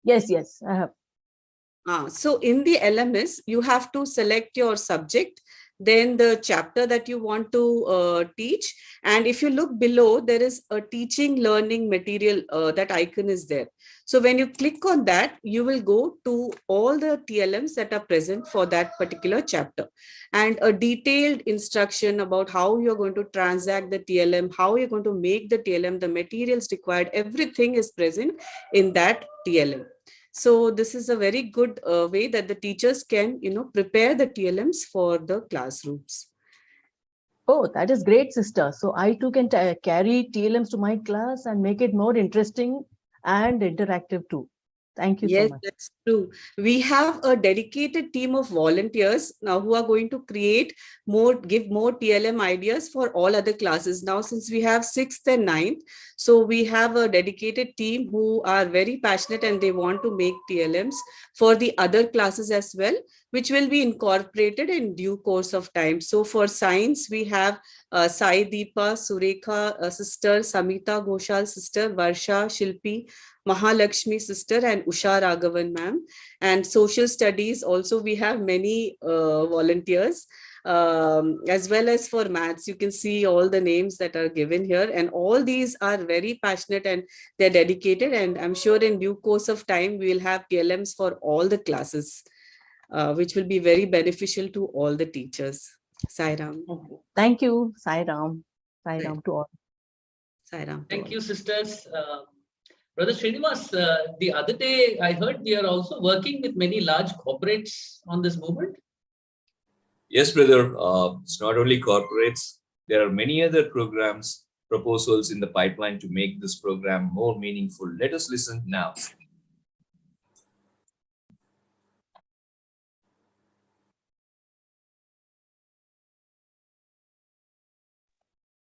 Yes, I have. So in the LMS, you have to select your subject. then the chapter that you want to teach. And if you look below, there is a teaching learning material, that icon is there. So when you click on that, you will go to all the TLMs that are present for that particular chapter, and a detailed instruction about how you're going to transact the TLM, how you're going to make the TLM, the materials required, everything is present in that TLM. So this is a very good way that the teachers can, prepare the TLMs for the classrooms. Oh, that is great, sister. So I too can carry TLMs to my class and make it more interesting and interactive too. Thank you so much. Yes, that's true. We have a dedicated team of volunteers now who are going to give more TLM ideas for all other classes. Now, since we have 6th and 9th, so we have a dedicated team who are very passionate and they want to make TLMs for the other classes as well, which will be incorporated in due course of time. So for science, we have Sai Deepa, Surekha sister, Samita Ghoshal sister, Varsha, Shilpi, Mahalakshmi sister, and Usha Raghavan ma'am. And social studies also, we have many volunteers, as well as for maths. You can see all the names that are given here, and all these are very passionate and they're dedicated. And I'm sure in due course of time, we will have TLMs for all the classes, which will be very beneficial to all the teachers. Sai Ram. Thank you. Sai Ram. Sai Ram to all. Sai Ram. Thank you, sisters. Brother Srinivas, the other day I heard we are also working with many large corporates on this movement. Yes, brother. It's not only corporates. There are many other programs, proposals in the pipeline to make this program more meaningful. Let us listen now.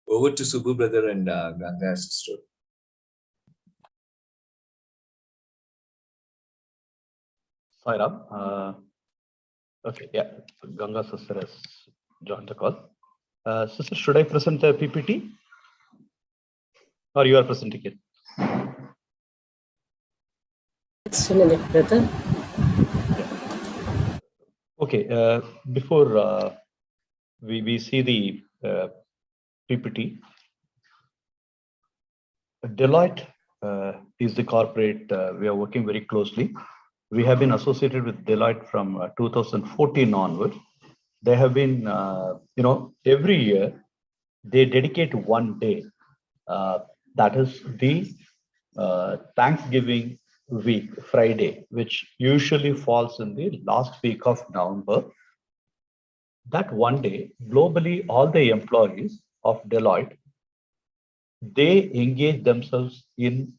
Over to Subbu brother and Ganga sister. Sai Ram. Okay, yeah. Ganga sister has joined the call. Sister, should I present the PPT? Or you are presenting it? Just a minute, brother. Yeah. Okay, before we see the PPT, Deloitte is the corporate we are working very closely. We have been associated with Deloitte from 2014 onward. They have been, every year they dedicate one day. That is the Thanksgiving week, Friday, which usually falls in the last week of November. That one day, globally, all the employees of Deloitte, they engage themselves in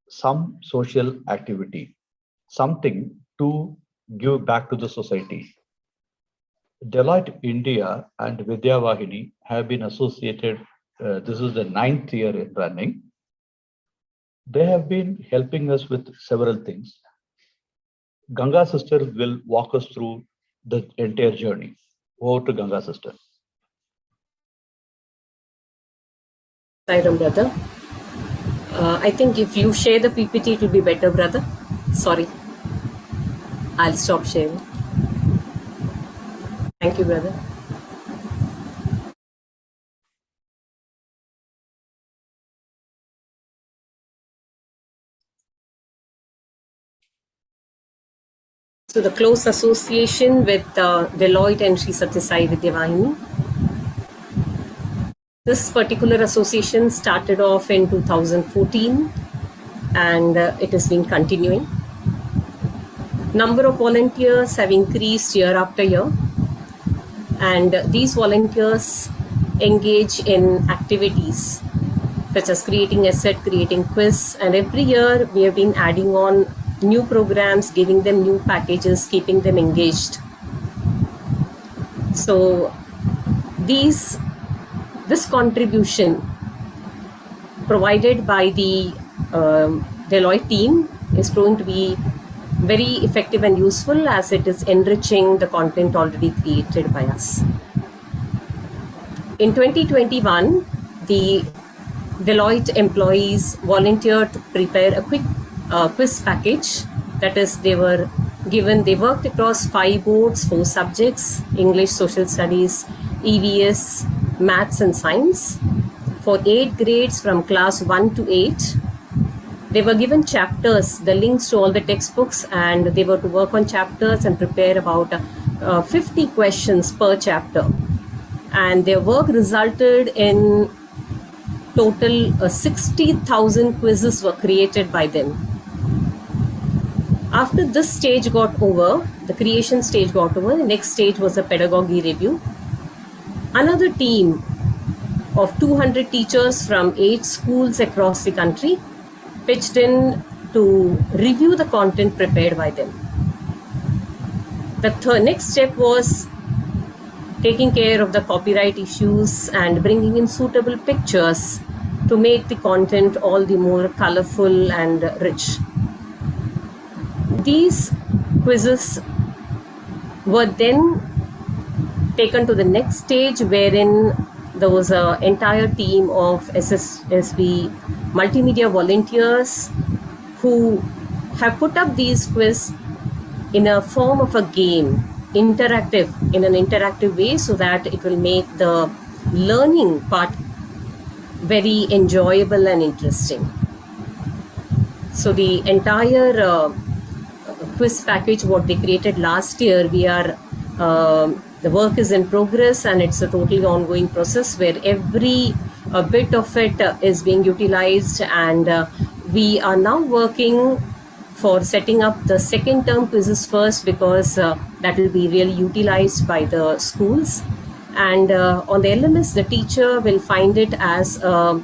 some social activity, something to give back to the society. Deloitte India and Vidya Vahini have been associated. This is the 9th year in running. They have been helping us with several things. Ganga sister will walk us through the entire journey. Over to Ganga sister. Sai Ram, brother. I think if you share the PPT, it will be better, brother. Sorry. I'll stop sharing. Thank you, brother. So the close association with Deloitte and Sri Satyasai Vidya Vahini. This particular association started off in 2014 and it has been continuing. Number of volunteers have increased year after year, and these volunteers engage in activities such as creating asset, creating quiz, and every year we have been adding on new programs, giving them new packages, keeping them engaged. So this contribution provided by the Deloitte team is going to be very effective and useful, as it is enriching the content already created by us. In 2021, the Deloitte employees volunteered to prepare a quick quiz package. That is, they were They worked across 5 boards, 4 subjects: English, Social Studies, EVS, Maths and Science, for 8 grades from class 1 to 8. They were given chapters, the links to all the textbooks, and they were to work on chapters and prepare about 50 questions per chapter. And their work resulted in total 60,000 quizzes were created by them. After this stage got over, the creation stage got over, the next stage was a pedagogy review. Another team of 200 teachers from 8 schools across the country pitched in to review the content prepared by them. The next step was taking care of the copyright issues and bringing in suitable pictures to make the content all the more colorful and rich. These quizzes were then taken to the next stage, wherein there was an entire team of SSSV multimedia volunteers who have put up these quizzes in a form of a game, in an interactive way, so that it will make the learning part very enjoyable and interesting. So the entire quiz package, what they created last year, the work is in progress, and it's a totally ongoing process where every bit of it is being utilized, and we are now working for setting up the second term quizzes first, because that will be really utilized by the schools. And on the LMS, the teacher will find it as a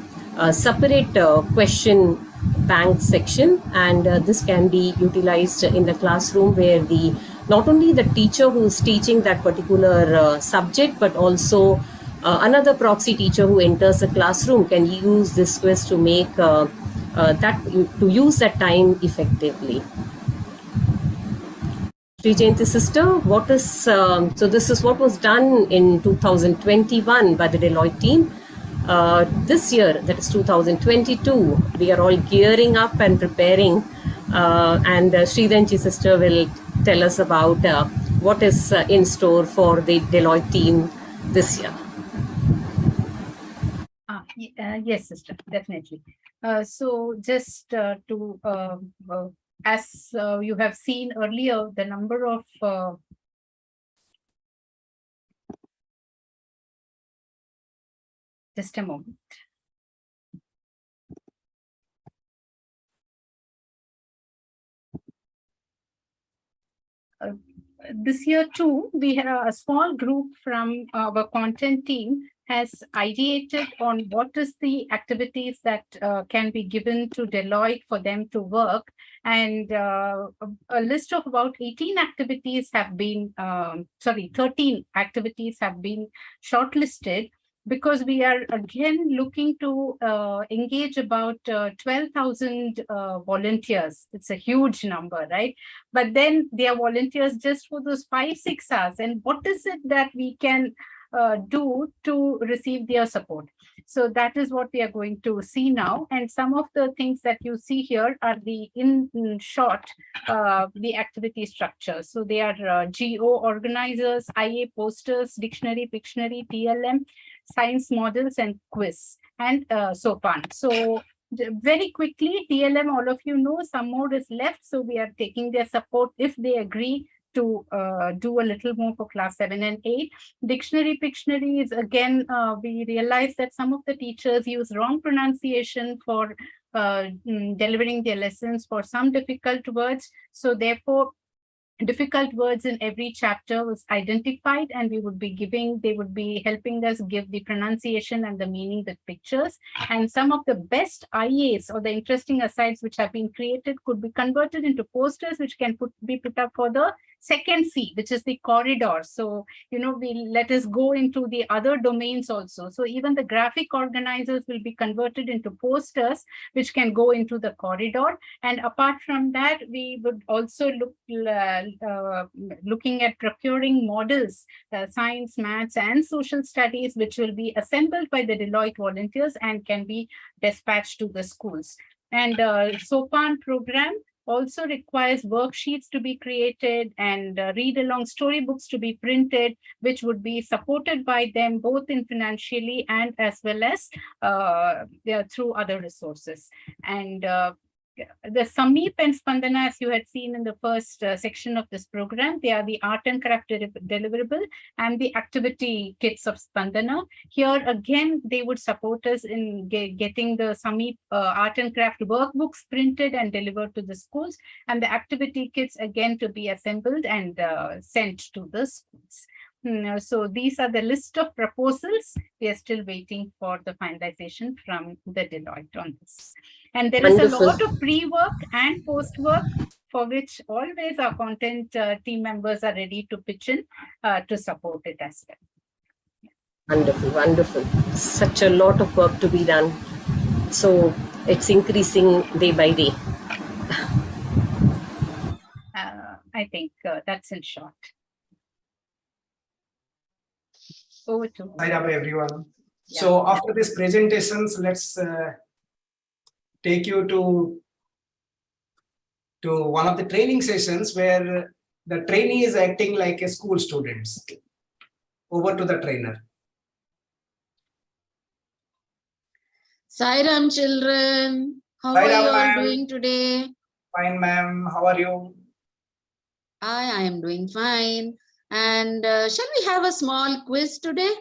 separate question bank section, and this can be utilized in the classroom, where not only the teacher who is teaching that particular subject, but also another proxy teacher who enters the classroom can use this quiz to make use that time effectively. Sri Jayanti sister, so this is what was done in 2021 by the Deloitte team. This year, that is 2022, we are all gearing up and preparing, and Sri Jayanti sister will tell us about what is in store for the Deloitte team this year. Yes, sister, definitely. So just as you have seen earlier, the number of just a moment. This year too, we have a small group from our content team has ideated on what is the activities that can be given to Deloitte for them to work. And a list of about 18 activities have been, 13 activities have been shortlisted, because we are again looking to engage about 12,000 volunteers. It's a huge number, right? But then they are volunteers just for those 5-6 hours. And what is it that we can do to receive their support? So that is what we are going to see now. And some of the things that you see here are in short, the activity structure. So they are GO organizers, IA posters, dictionary, Pictionary, TLM, science models, and quiz, and SOPAN. So very quickly, TLM, all of you know, some more is left. So we are taking their support if they agree to do a little more for class 7 and 8. Dictionary, Pictionary is again, we realize that some of the teachers use wrong pronunciation for delivering their lessons for some difficult words. So therefore, difficult words in every chapter was identified, and they would be helping us give the pronunciation and the meaning with pictures. And some of the best IAs or the interesting asides which have been created could be converted into posters, which can be put up for the second C, which is the corridor. So, we let us go into the other domains also. So even the graphic organizers will be converted into posters, which can go into the corridor. And apart from that, we would also looking at procuring models, science, maths, and social studies, which will be assembled by the Deloitte volunteers and can be dispatched to the schools. And SOPAN program, also requires worksheets to be created and read-along storybooks to be printed, which would be supported by them both in financially and as well as through other resources. And the Sameep and Spandana, as you had seen in the first section of this program, they are the art and craft deliverable and the activity kits of Spandana. Here again, they would support us in getting the Sameep art and craft workbooks printed and delivered to the schools, and the activity kits again to be assembled and sent to the schools. So these are the list of proposals. We are still waiting for the finalization from the Deloitte on this. And there is a lot of pre-work and post-work for which always our content team members are ready to pitch in to support it as well. Wonderful, wonderful. Such a lot of work to be done. So it's increasing day by day. I think that's in short. Over to Hi, everyone. Yeah. So after these presentations, let's take you to one of the training sessions where the trainee is acting like a school student. Over to the trainer. Sairam children, how are you all doing today? Fine, ma'am. How are you? I am doing fine. And shall we have a small quiz today?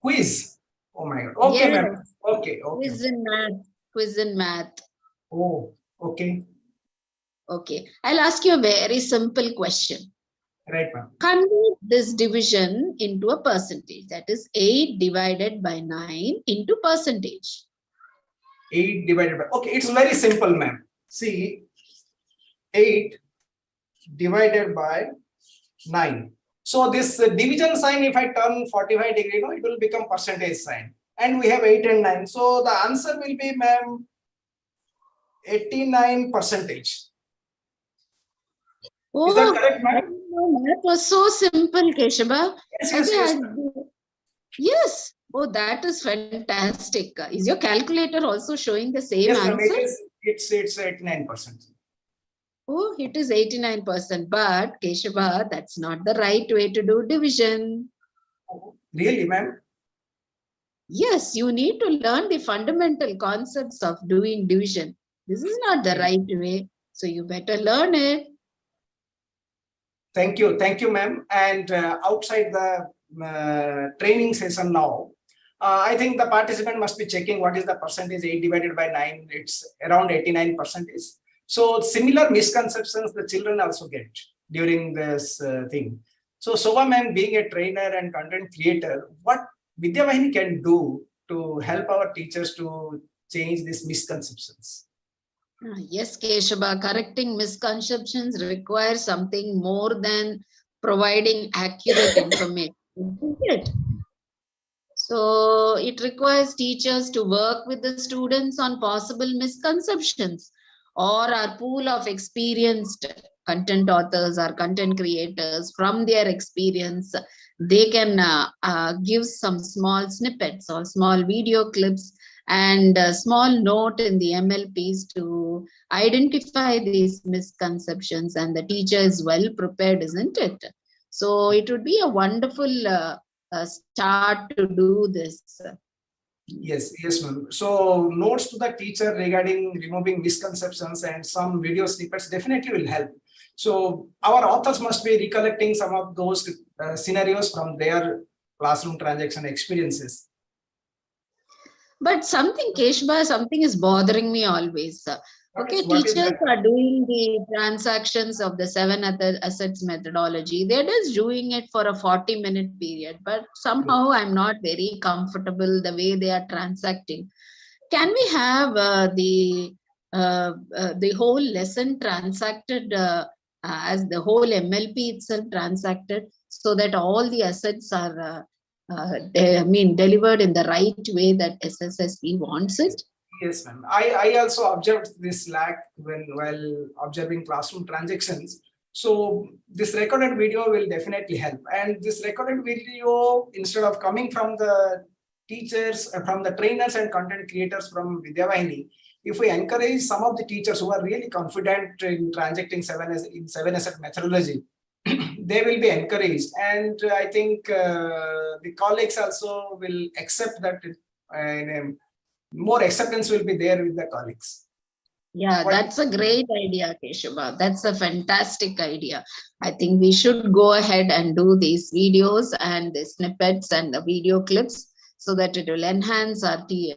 Quiz? Oh my God. Okay, yes. ma'am. Okay. Quiz in math. Quiz in math. Oh, okay. Okay. I'll ask you a very simple question. Right, ma'am. Convert this division into a percentage. That is 8 divided by 9 into percentage. 8 divided by... Okay, it's very simple, ma'am. See, 8 divided by 9. So this division sign, if I turn 45 degree, it will become percentage sign. And we have 8 and 9. So the answer will be, ma'am, 89%. Oh, is that correct, ma'am? That was so simple, Keshava. Yes. Yes. Oh, that is fantastic. Is your calculator also showing the same answer? It's 89%. Oh, it is 89%. But Keshava, that's not the right way to do division. Really, ma'am? Yes, you need to learn the fundamental concepts of doing division. This is not the right way. So you better learn it. Thank you, ma'am. And outside the training session now, I think the participant must be checking what is the percentage. 8 divided by 9, it's around 89%. So similar misconceptions the children also get during this thing. So Shobha ma'am, being a trainer and content creator, what Vidya Vahini can do to help our teachers to change these misconceptions? Yes, Keshava, correcting misconceptions requires something more than providing accurate information. So it requires teachers to work with the students on possible misconceptions, or our pool of experienced content authors or content creators. From their experience, they can give some small snippets or small video clips and a small note in the MLPs to identify these misconceptions, and the teacher is well prepared, isn't it? So it would be a wonderful start to do this. Yes, ma'am. So notes to the teacher regarding removing misconceptions and some video snippets definitely will help. So our authors must be recollecting some of those scenarios from their classroom transaction experiences. But something, Keshava, something is bothering me always. Okay, teachers are doing the transactions of the 7 assets methodology. They're just doing it for a 40-minute period, but somehow I'm not very comfortable the way they are transacting. Can we have the whole lesson transacted as the whole MLP itself transacted, so that all the assets are delivered in the right way that SSSV wants it? Yes, ma'am. I also observed this lack while observing classroom transactions. So this recorded video will definitely help. And this recorded video, instead of coming from the teachers, from the trainers and content creators from Vidya Vahini, if we encourage some of the teachers who are really confident in transacting 7 asset methodology, they will be encouraged. And I think the colleagues also will accept that, more acceptance will be there with the colleagues. Yeah, that's a great idea, Keshava. That's a fantastic idea. I think we should go ahead and do these videos and the snippets and the video clips so that it will enhance our the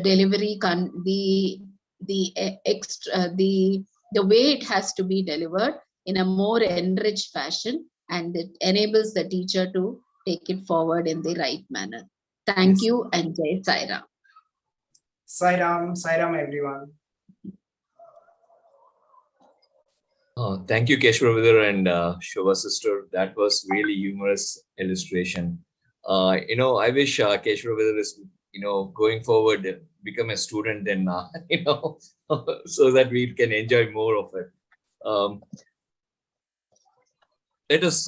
delivery, the way it has to be delivered in a more enriched fashion, and it enables the teacher to take it forward in the right manner. Thank you, and Jai Sai Ram. Sai Ram, everyone. Thank you, Keshava brother and Shobha sister. That was really humorous illustration. I wish Keshava brother is, going forward, become a student and, so that we can enjoy more of it. Let us,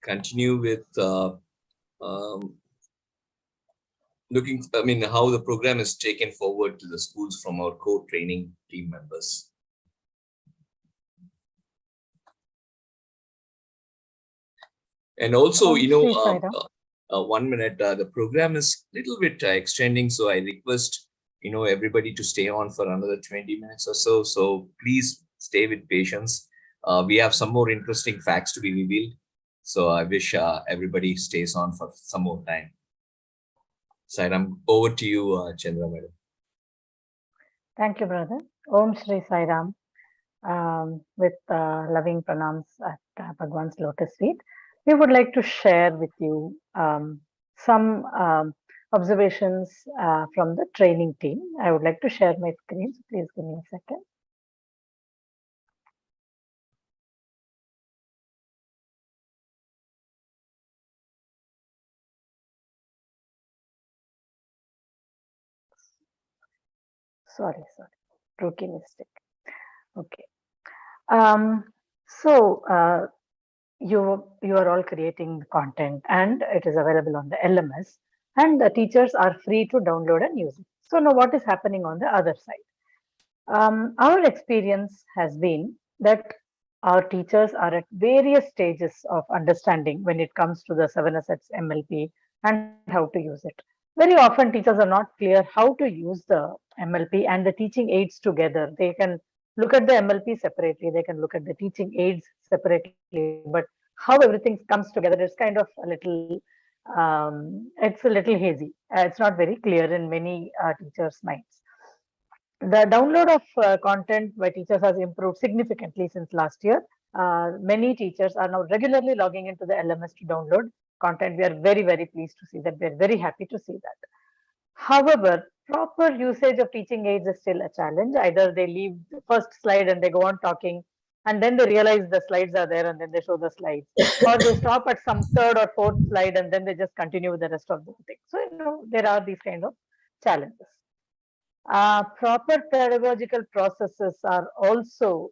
continue with how the program is taken forward to the schools from our core training team members. And also, 1 minute, the program is a little bit extending, so I request, everybody to stay on for another 20 minutes or so. So please stay with patience. We have some more interesting facts to be revealed. So I wish everybody stays on for some more time. Sairam, over to you, Chandra madam. Thank you, brother. Om Shri Sai Ram, with loving pranams at Bhagwan's lotus feet. We would like to share with you some observations from the training team. I would like to share my screen, so please give me a second. Sorry, rookie mistake. Okay. You are all creating content, and it is available on the LMS, and the teachers are free to download and use it. So now what is happening on the other side? Our experience has been that our teachers are at various stages of understanding when it comes to the 7 assets MLP and how to use it. Very often teachers are not clear how to use the MLP and the teaching aids together. They can look at the MLP separately, they can look at the teaching aids separately, but how everything comes together is kind of a little, it's a little hazy. It's not very clear in many teachers' minds. The download of content by teachers has improved significantly since last year. Many teachers are now regularly logging into the LMS to download content. We are very, very pleased to see that. We are very happy to see that. However, proper usage of teaching aids is still a challenge. Either they leave the first slide and they go on talking, and then they realize the slides are there and then they show the slides, or they stop at some third or fourth slide and then they just continue with the rest of the thing. So, there are these kind of challenges. Proper pedagogical processes are also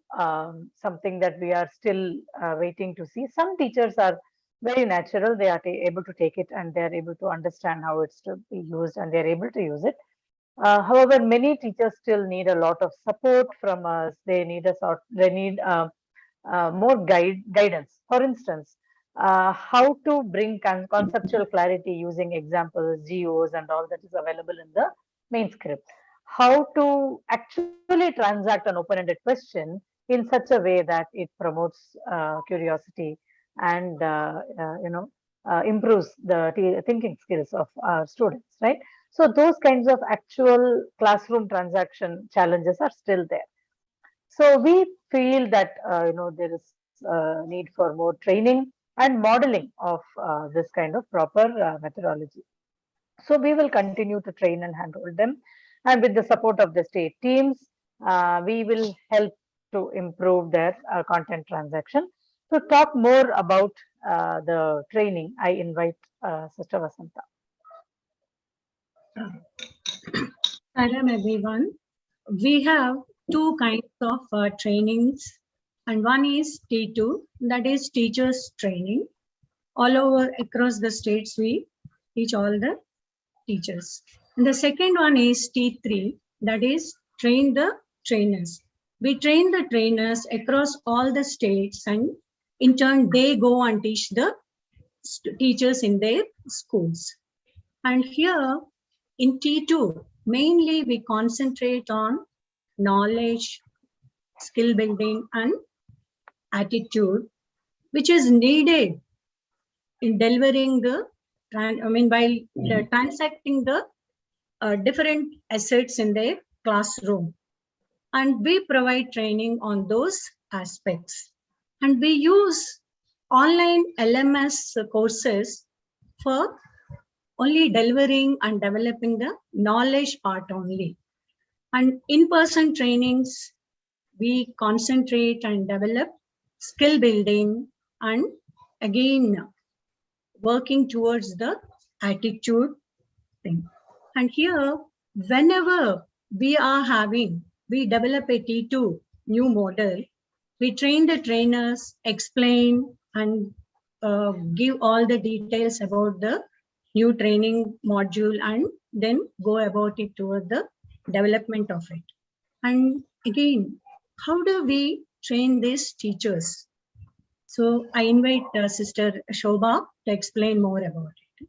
something that we are still waiting to see. Some teachers are very natural. They are able to take it and they are able to understand how it's to be used and they are able to use it. However, many teachers still need a lot of support from us. They need more guidance. For instance, how to bring conceptual clarity using examples, GOs, and all that is available in the main script. How to actually transact an open-ended question in such a way that it promotes curiosity and improves the thinking skills of our students, right? So those kinds of actual classroom transaction challenges are still there. So we feel that there is need for more training and modeling of this kind of proper methodology. So we will continue to train and handhold them, and with the support of the state teams, we will help to improve their content transaction. To talk more about the training, I invite Sister Vasanta. Hello everyone. We have two kinds of trainings, and one is T2, that is teachers training. All over across the states we teach all the teachers. And the second one is T3, that is train the trainers. We train the trainers across all the states, and in turn they go and teach the teachers in their schools. And here in T2, mainly we concentrate on knowledge, skill building, and attitude, which is needed in delivering the, while transacting the different assets in their classroom. And we provide training on those aspects. And we use online LMS courses for only delivering and developing the knowledge part only. And in-person trainings, we concentrate and develop skill building, and again, working towards the attitude thing. And here, whenever we develop a T2 new model, we train the trainers, explain and give all the details about the new training module, and then go about it toward the development of it. And again, how do we train these teachers? So I invite Sister Shobha to explain more about it.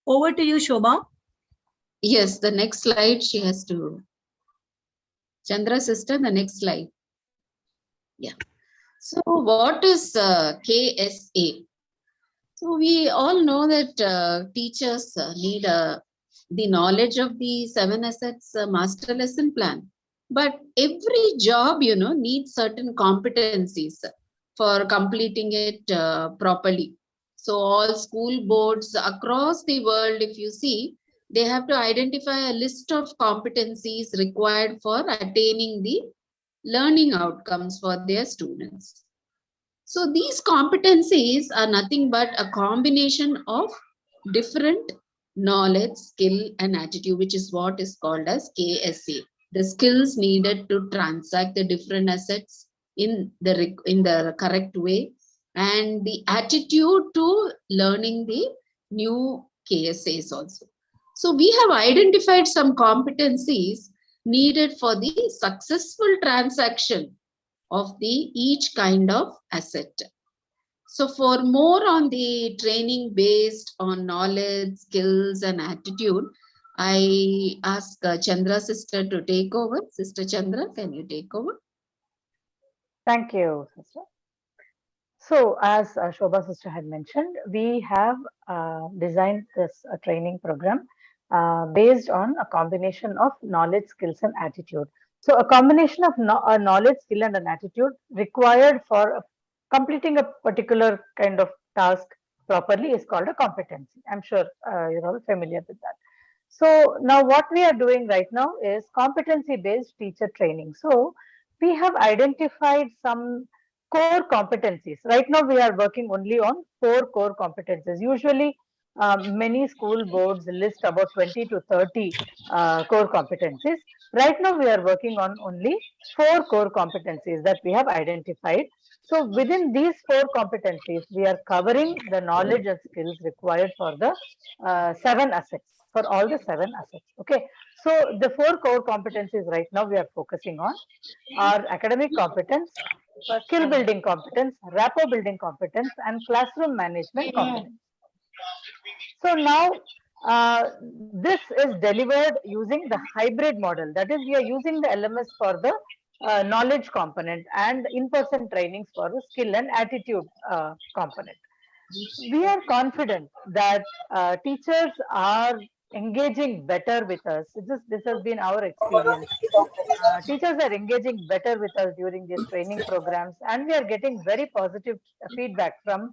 Over to you, Shobha. Yes, the next slide she has to. Chandra sister, the next slide. Yeah. So what is KSA? So we all know that teachers need the knowledge of the 7 assets master lesson plan. But every job, needs certain competencies for completing it properly. So all school boards across the world, if you see, they have to identify a list of competencies required for attaining the learning outcomes for their students. So these competencies are nothing but a combination of different knowledge, skill, and attitude, which is what is called as KSA. The skills needed to transact the different assets in the correct way, and the attitude to learning the new KSAs also. So we have identified some competencies needed for the successful transaction of each kind of asset. So for more on the training based on knowledge, skills, and attitude, I ask Chandra sister to take over. Sister Chandra, can you take over? Thank you, sister. So as Shobha sister had mentioned, we have designed this training program based on a combination of knowledge, skills, and attitude. So a combination of knowledge, skill, and an attitude required for completing a particular kind of task properly is called a competency. I'm sure you're all familiar with that. So now what we are doing right now is competency-based teacher training. So we have identified some core competencies. Right now we are working only on 4 core competencies. Usually many school boards list about 20 to 30 core competencies. Right now we are working on only 4 core competencies that we have identified. So within these 4 competencies, we are covering the knowledge and skills required for the 7 assets, for all the 7 assets. Okay. So the 4 core competencies right now we are focusing on are academic competence, skill building competence, rapport building competence, and classroom management competence. So now this is delivered using the hybrid model. That is, we are using the LMS for the knowledge component and in-person trainings for the skill and attitude component. We are confident that teachers are engaging better with us. This has been our experience. Teachers are engaging better with us during these training programs, and we are getting very positive feedback from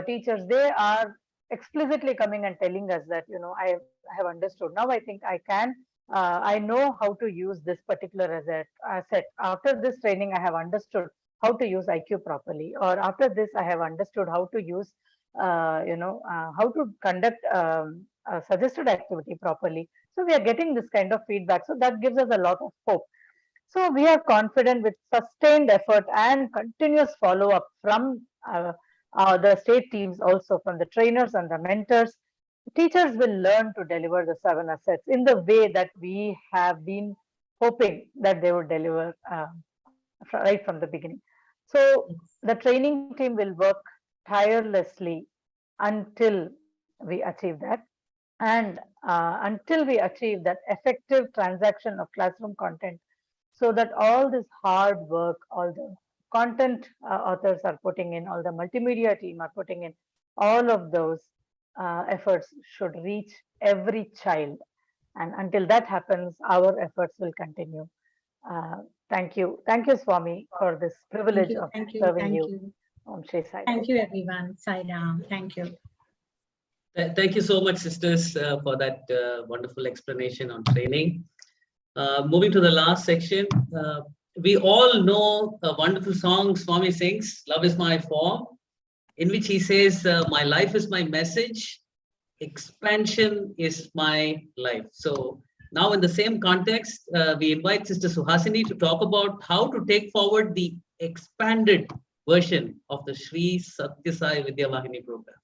teachers. They are explicitly coming and telling us that, I have understood. Now I think I know how to use this particular asset. After this training, I have understood how to use IQ properly, or after this, I have understood how to use, how to conduct a suggested activity properly. So we are getting this kind of feedback. So that gives us a lot of hope. So we are confident with sustained effort and continuous follow-up from the state teams, also from the trainers and the mentors. Teachers will learn to deliver the 7 assets in the way that we have been hoping that they would deliver right from the beginning. So the training team will work tirelessly until we achieve that. And until we achieve that effective transaction of classroom content, so that all this hard work, all the content authors are putting in, all the multimedia team are putting in, all of those efforts should reach every child. And until that happens, our efforts will continue. Thank you. Thank you, Swami, for this privilege of serving you. Om Shri Sai. Thank you, everyone. Sai Ram. Thank you. Thank you so much, sisters, for that wonderful explanation on training. Moving to the last section, we all know a wonderful song Swami sings, Love is My Form, in which he says, my life is my message, expansion is my life. So now in the same context, we invite Sister Suhasini to talk about how to take forward the expanded version of the Sri Satya Sai Vidya Vahini program.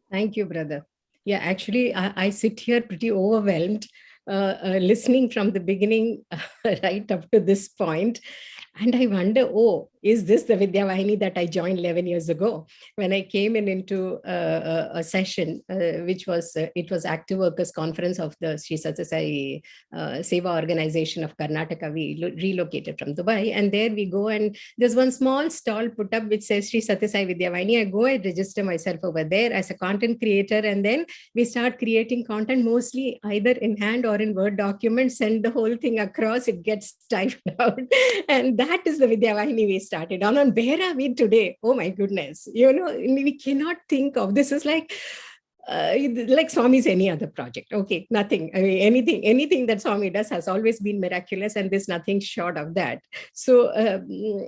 Thank you, brother. Yeah, actually, I sit here pretty overwhelmed, listening from the beginning right up to this point. And I wonder, oh, is this the Vidya Vahini that I joined 11 years ago? When I came into a session, which was, it was Active Workers Conference of the Sri Satya Sai Seva Organization of Karnataka. We relocated from Dubai. And there we go, and there's one small stall put up which says Sri Satya Sai Vidya Vahini. I go and register myself over there as a content creator. And then we start creating content, mostly either in hand or in Word documents, send the whole thing across, it gets typed out. And that is the Vidya Vahini we started on. And where are we today? Oh my goodness. You know, we cannot think of, this is like Swami's any other project. Okay, nothing. I mean, anything that Swami does has always been miraculous, and there's nothing short of that. So,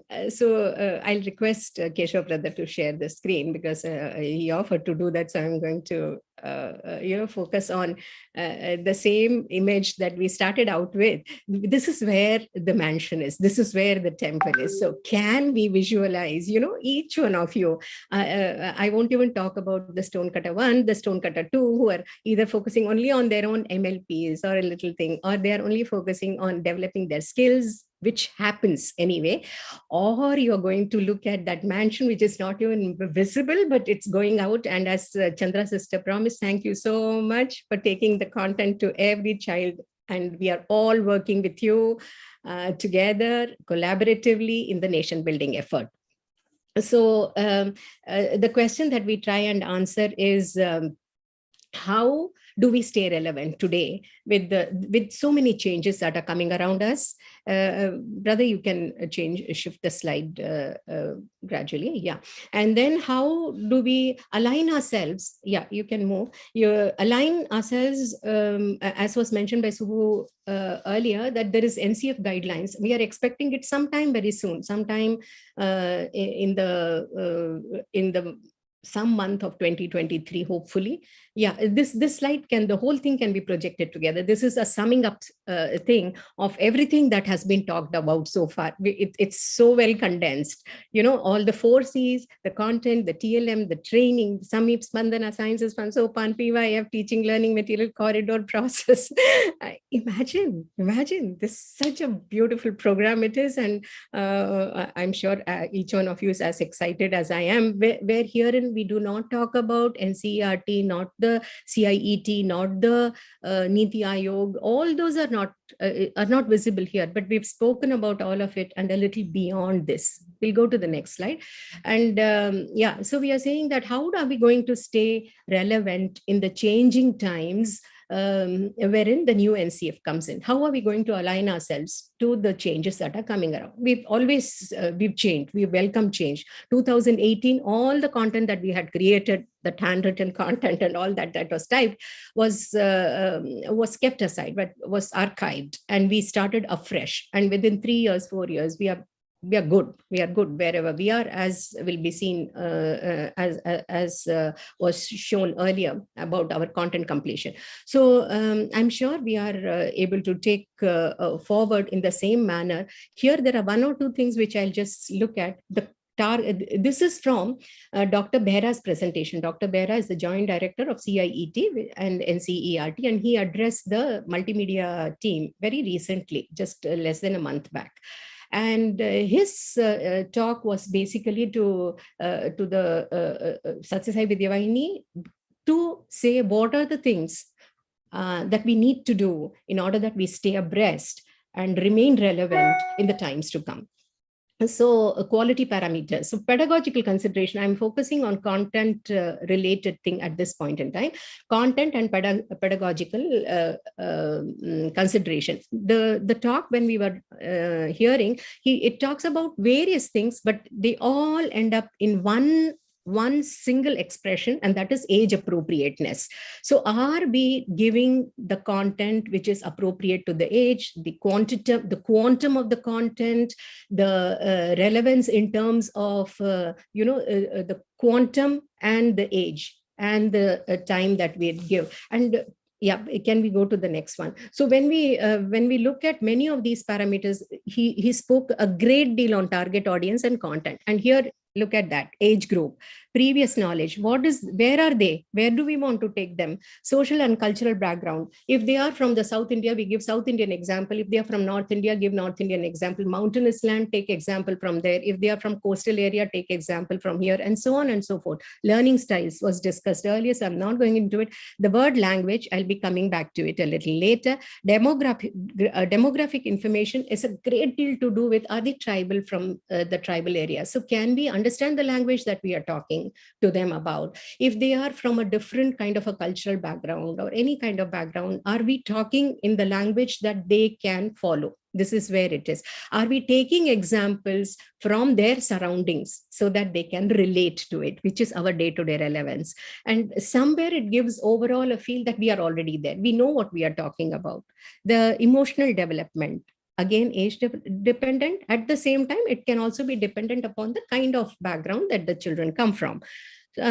I'll request Keshav brother to share the screen, because he offered to do that. So I'm going to focus on the same image that we started out with. This is where the mansion is. This is where the temple is. So can we visualize, each one of you, I won't even talk about the stonecutter 1, the stonecutter 2, who are either focusing only on their own MLPs or a little thing, or they are only focusing on developing their skills, which happens anyway, or you're going to look at that mansion, which is not even visible, but it's going out. And as Chandra sister promised, thank you so much for taking the content to every child. And we are all working with you together, collaboratively in the nation building effort. So the question that we try and answer is, how do we stay relevant today with so many changes that are coming around us? Brother, you can shift the slide gradually. Yeah. And then how do we align ourselves? Yeah, you can move. You align ourselves, as was mentioned by Subhu earlier, that there is NCF guidelines. We are expecting it sometime very soon, sometime in the some month of 2023, hopefully. Yeah, this slide the whole thing can be projected together. This is a summing up thing of everything that has been talked about so far. It's so well condensed. All the 4 C's, the content, the TLM, the training, Samip, Spandana, Sciences, Fansopan, PYF, teaching, learning, material, corridor, process. Imagine, this is such a beautiful program it is. And I'm sure each one of you is as excited as I am. Where herein we do not talk about NCERT, not the CIET, not the Niti Aayog. All those are not visible here, but we've spoken about all of it and a little beyond this. We'll go to the next slide. And so we are saying that how are we going to stay relevant in the changing times wherein the new NCF comes in? How are we going to align ourselves to the changes that are coming around? We've changed, we welcome change. 2018, all the content that we had created, the handwritten content and all that was typed was kept aside, but was archived, and we started afresh. And within 3 years, 4 years, we are we are good. We are good wherever we are, as will be seen as was shown earlier about our content completion. So I'm sure we are able to take forward in the same manner. Here, there are one or two things which I'll just look at. This is from Dr. Behra's presentation. Dr. Behra is the Joint Director of CIET and NCERT, and he addressed the multimedia team very recently, just less than a month back. And his talk was basically to the Satyasai Vidyavahini to say what are the things that we need to do in order that we stay abreast and remain relevant in the times to come. So quality parameters. So pedagogical consideration, I'm focusing on content related thing at this point in time, content and pedagogical consideration. The talk when we were hearing, it talks about various things, but they all end up in one single expression, and that is age appropriateness. So are we giving the content which is appropriate to the age, the quantum of the content, the relevance in terms of the quantum and the age and the time that we give? And yeah, can we go to the next one? So when we look at many of these parameters, he spoke a great deal on target audience and content. And here, look at that age group, previous knowledge, where are they, where do we want to take them, social and cultural background. If they are from the South India, we give South Indian example. If they are from North India, give North Indian example. Mountainous land, take example from there. If they are from coastal area, take example from here, and so on and so forth. Learning styles was discussed earlier, so I'm not going into it. The word language, I'll be coming back to it a little later. Demographic information is a great deal to do with, are they tribal from the tribal area? So can we understand the language that we are talking to them about? If they are from a different kind of a cultural background or any kind of background, are we talking in the language that they can follow? This is where it is. Are we taking examples from their surroundings so that they can relate to it, which is our day-to-day relevance? And somewhere it gives overall a feel that we are already there. We know what we are talking about. The emotional development, again, age dependent. At the same time, it can also be dependent upon the kind of background that the children come from,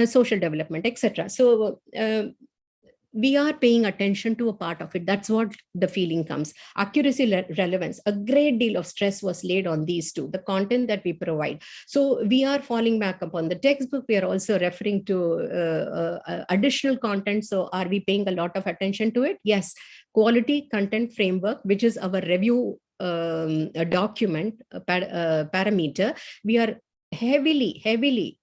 social development, etc. So we are paying attention to a part of it. That's what the feeling comes. Accuracy, relevance, a great deal of stress was laid on these two, the content that we provide. So we are falling back upon the textbook. We are also referring to additional content. So are we paying a lot of attention to it? Yes. Quality content framework, which is our review a document, parameter, we are heavily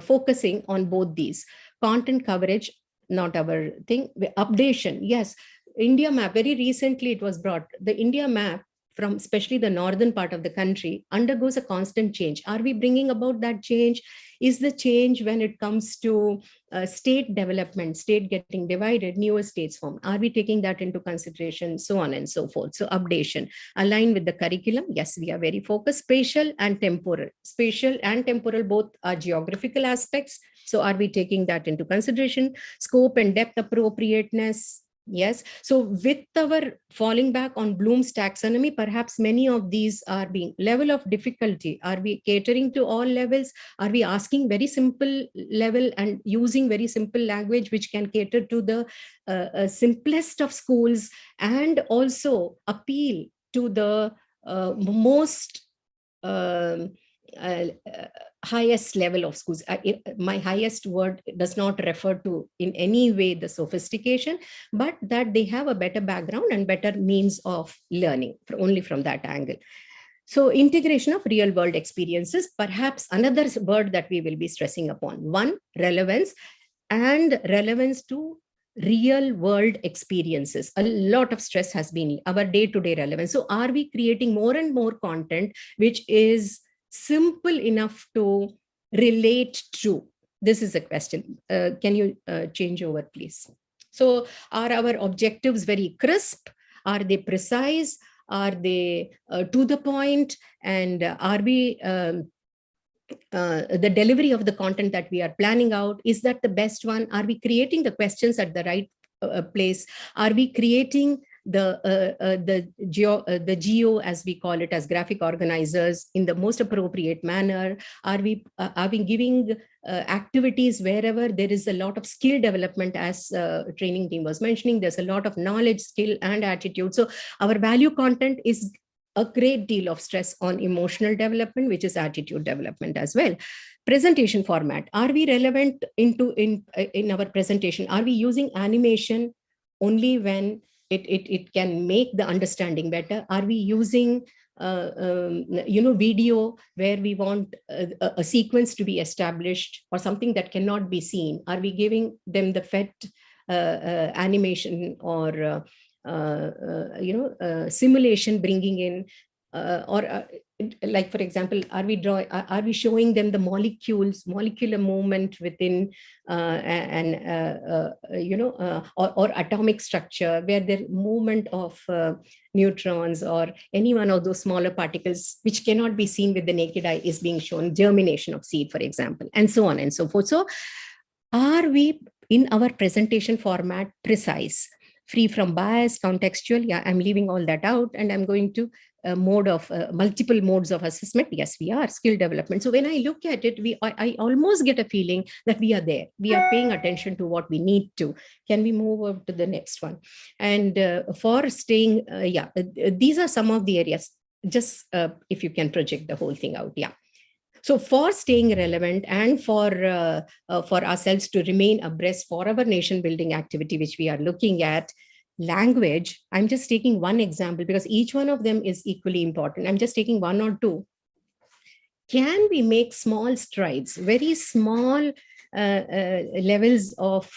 focusing on both these. Content coverage, not our thing. Updation, yes. India map, very recently it was brought. The India map, from especially the northern part of the country, undergoes a constant change. Are we bringing about that change? Is the change when it comes to state development, state getting divided, newer states form? Are we taking that into consideration? So on and so forth. So updation, align with the curriculum. Yes, we are very focused. Spatial and temporal. Spatial and temporal both are geographical aspects. So are we taking that into consideration? Scope and depth appropriateness. Yes. So with our falling back on Bloom's taxonomy, perhaps many of these are being level of difficulty. Are we catering to all levels? Are we asking very simple level and using very simple language, which can cater to the simplest of schools and also appeal to the most highest level of schools? My highest word does not refer to in any way the sophistication, but that they have a better background and better means of learning only from that angle. So integration of real world experiences, perhaps another word that we will be stressing upon. One, relevance, and relevance to real world experiences. A lot of stress has been our day-to-day relevance. So are we creating more and more content which is simple enough to relate to? This is a question. Can you change over, please? So are our objectives very crisp? Are they precise? Are they to the point? And are we the delivery of the content that we are planning out, is that the best one? Are we creating the questions at the right place? Are we creating the geo, as we call it, as graphic organizers, in the most appropriate manner? Are we giving activities wherever there is a lot of skill development, as training team was mentioning? There's a lot of knowledge, skill, and attitude. So our value content is a great deal of stress on emotional development, which is attitude development as well. Presentation format. Are we relevant in our presentation? Are we using animation only when it can make the understanding better? Are we using video where we want a sequence to be established or something that cannot be seen? Are we giving them the FET animation or simulation, bringing in like, for example, are we showing them the molecular movement within or atomic structure, where the movement of neutrons or any one of those smaller particles which cannot be seen with the naked eye is being shown, germination of seed, for example, and so on and so forth. So are we in our presentation format precise, free from bias, contextual? Yeah, I'm leaving all that out, and I'm going to multiple modes of assessment. Yes, we are skill development. So when I look at it, I almost get a feeling that we are there. We are paying attention to what we need to. Can we move over to the next one? And for staying, these are some of the areas. Just if you can project the whole thing out, yeah. So for staying relevant and for ourselves to remain abreast for our nation building activity, which we are looking at, language, I'm just taking one example because each one of them is equally important. I'm just taking one or two. Can we make small strides, very small levels of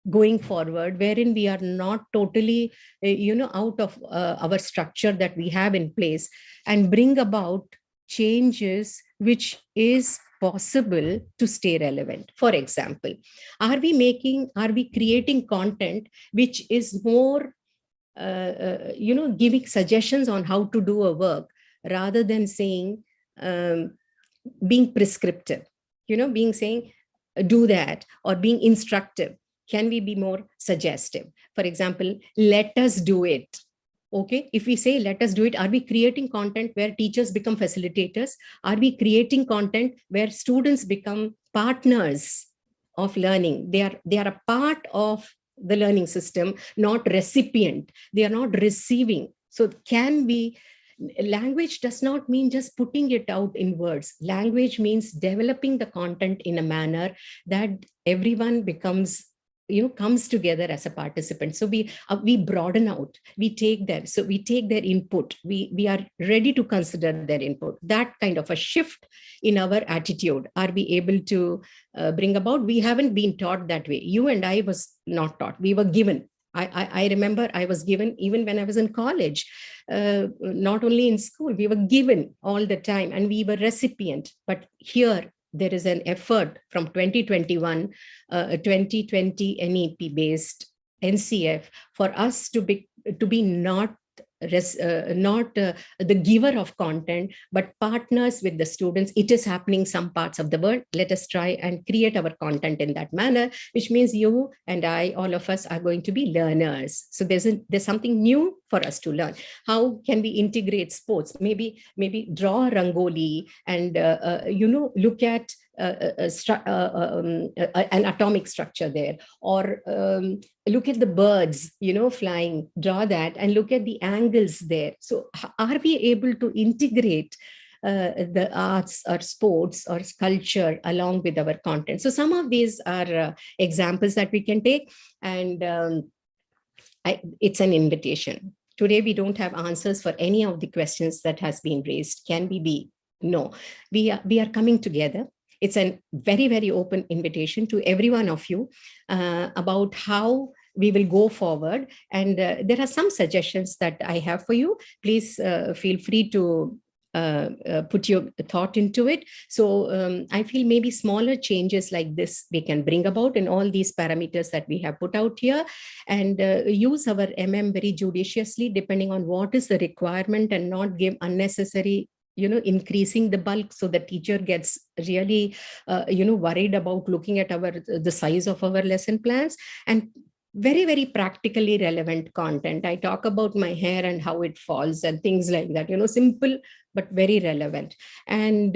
going forward, wherein we are not totally, out of our structure that we have in place, and bring about changes which is possible to stay relevant? For example, are we creating content which is more giving suggestions on how to do a work, rather than saying being prescriptive, being saying do that, or being instructive? Can we be more suggestive? For example, let us do it. Okay, if we say let us do it, are we creating content where teachers become facilitators? Are we creating content where students become partners of learning? They are a part of the learning system, not recipient. They are not receiving. So language does not mean just putting it out in words. Language means developing the content in a manner that everyone comes together as a participant. So we broaden out, we take their input, we are ready to consider their input. That kind of a shift in our attitude, are we able to bring about? We haven't been taught that way. You and I was not taught, we were given. I remember I was given even when I was in college, not only in school, we were given all the time and we were recipient. But here, there is an effort from 2021, 2020 NEP based NCF for us to be not the giver of content, but partners with the students. It is happening some parts of the world. Let us try and create our content in that manner, which means you and I, all of us, are going to be learners. So there's something new for us to learn. How can we integrate sports? Maybe draw a rangoli and look at an atomic structure there, or look at the birds flying, draw that and look at the angles there. So are we able to integrate the arts or sports or culture along with our content? So some of these are examples that we can take, and it's an invitation. Today we don't have answers for any of the questions that has been raised. Can we be? No, we are coming together. It's a very, very open invitation to every one of you about how we will go forward. And there are some suggestions that I have for you. Please feel free to put your thought into it. So I feel maybe smaller changes like this we can bring about in all these parameters that we have put out here, and use our very judiciously depending on what is the requirement, and not give unnecessary increasing the bulk, so the teacher gets really worried about looking at the size of our lesson plans. And very, very practically relevant content. I talk about my hair and how it falls and things like that, simple but very relevant. And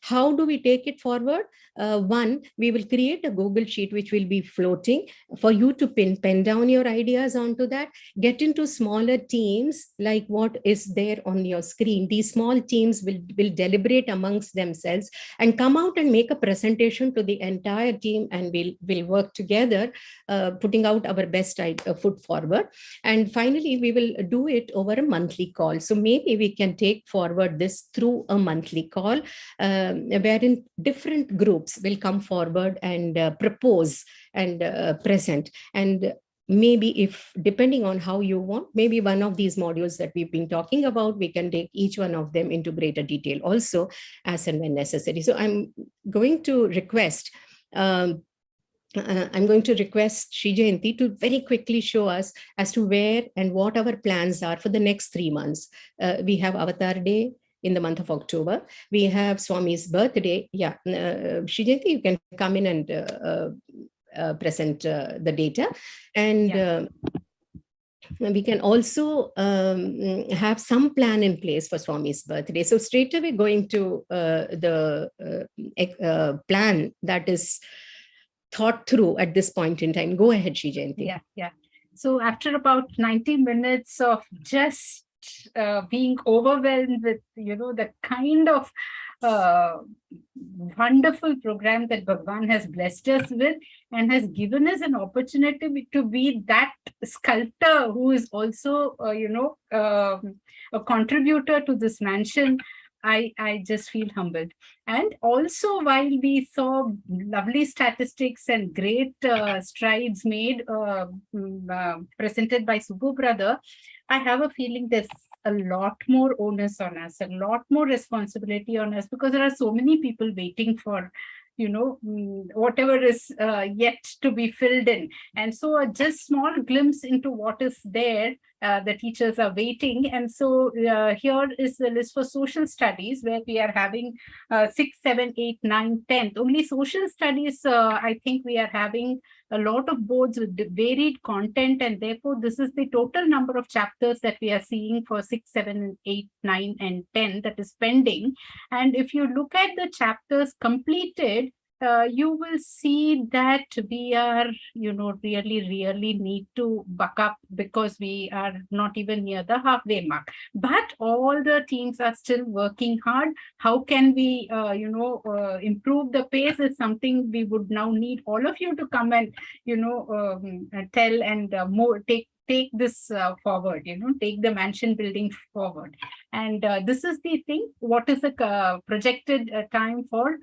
how do we take it forward? One, we will create a Google Sheet which will be floating for you to pen down your ideas onto that, get into smaller teams like what is there on your screen. These small teams will deliberate amongst themselves and come out and make a presentation to the entire team, and we'll work together, putting out our best foot forward. And finally, we will do it over a monthly call. So maybe we can take forward this through a monthly call, wherein different groups will come forward and propose and present. And maybe, if depending on how you want, maybe one of these modules that we've been talking about, we can take each one of them into greater detail also as and when necessary. So I'm going to request Sri Jayanti to very quickly show us as to where and what our plans are for the next 3 months. We have Avatar Day in the month of October. We have Swami's birthday. Yeah, Sri Jayanti, you can come in and present the data. And we can also have some plan in place for Swami's birthday. So straight away going to the plan that is thought through at this point in time. Go ahead, Sri Jayanti. Yeah. So after about 90 minutes of just being overwhelmed with, the kind of wonderful program that Bhagwan has blessed us with and has given us an opportunity to be that sculptor who is also, a contributor to this mansion, I just feel humbled. And also, while we saw lovely statistics and great strides made, presented by Subbu brother, I have a feeling there's a lot more onus on us, a lot more responsibility on us, because there are so many people waiting for, whatever is yet to be filled in. And so just small glimpse into what is there, the teachers are waiting. And so here is the list for social studies, where we are having 6, 7, 8, 9, 10th. Only social studies, I think we are having a lot of boards with varied content, and therefore this is the total number of chapters that we are seeing for 6, 7, 8, 9, and 10 that is pending. And if you look at the chapters completed, you will see that we are, really need to buck up, because we are not even near the halfway mark. But all the teams are still working hard. How can we, improve the pace is something we would now need all of you to come and, tell and more take this forward, take the mansion building forward. And this is the thing. What is the projected time for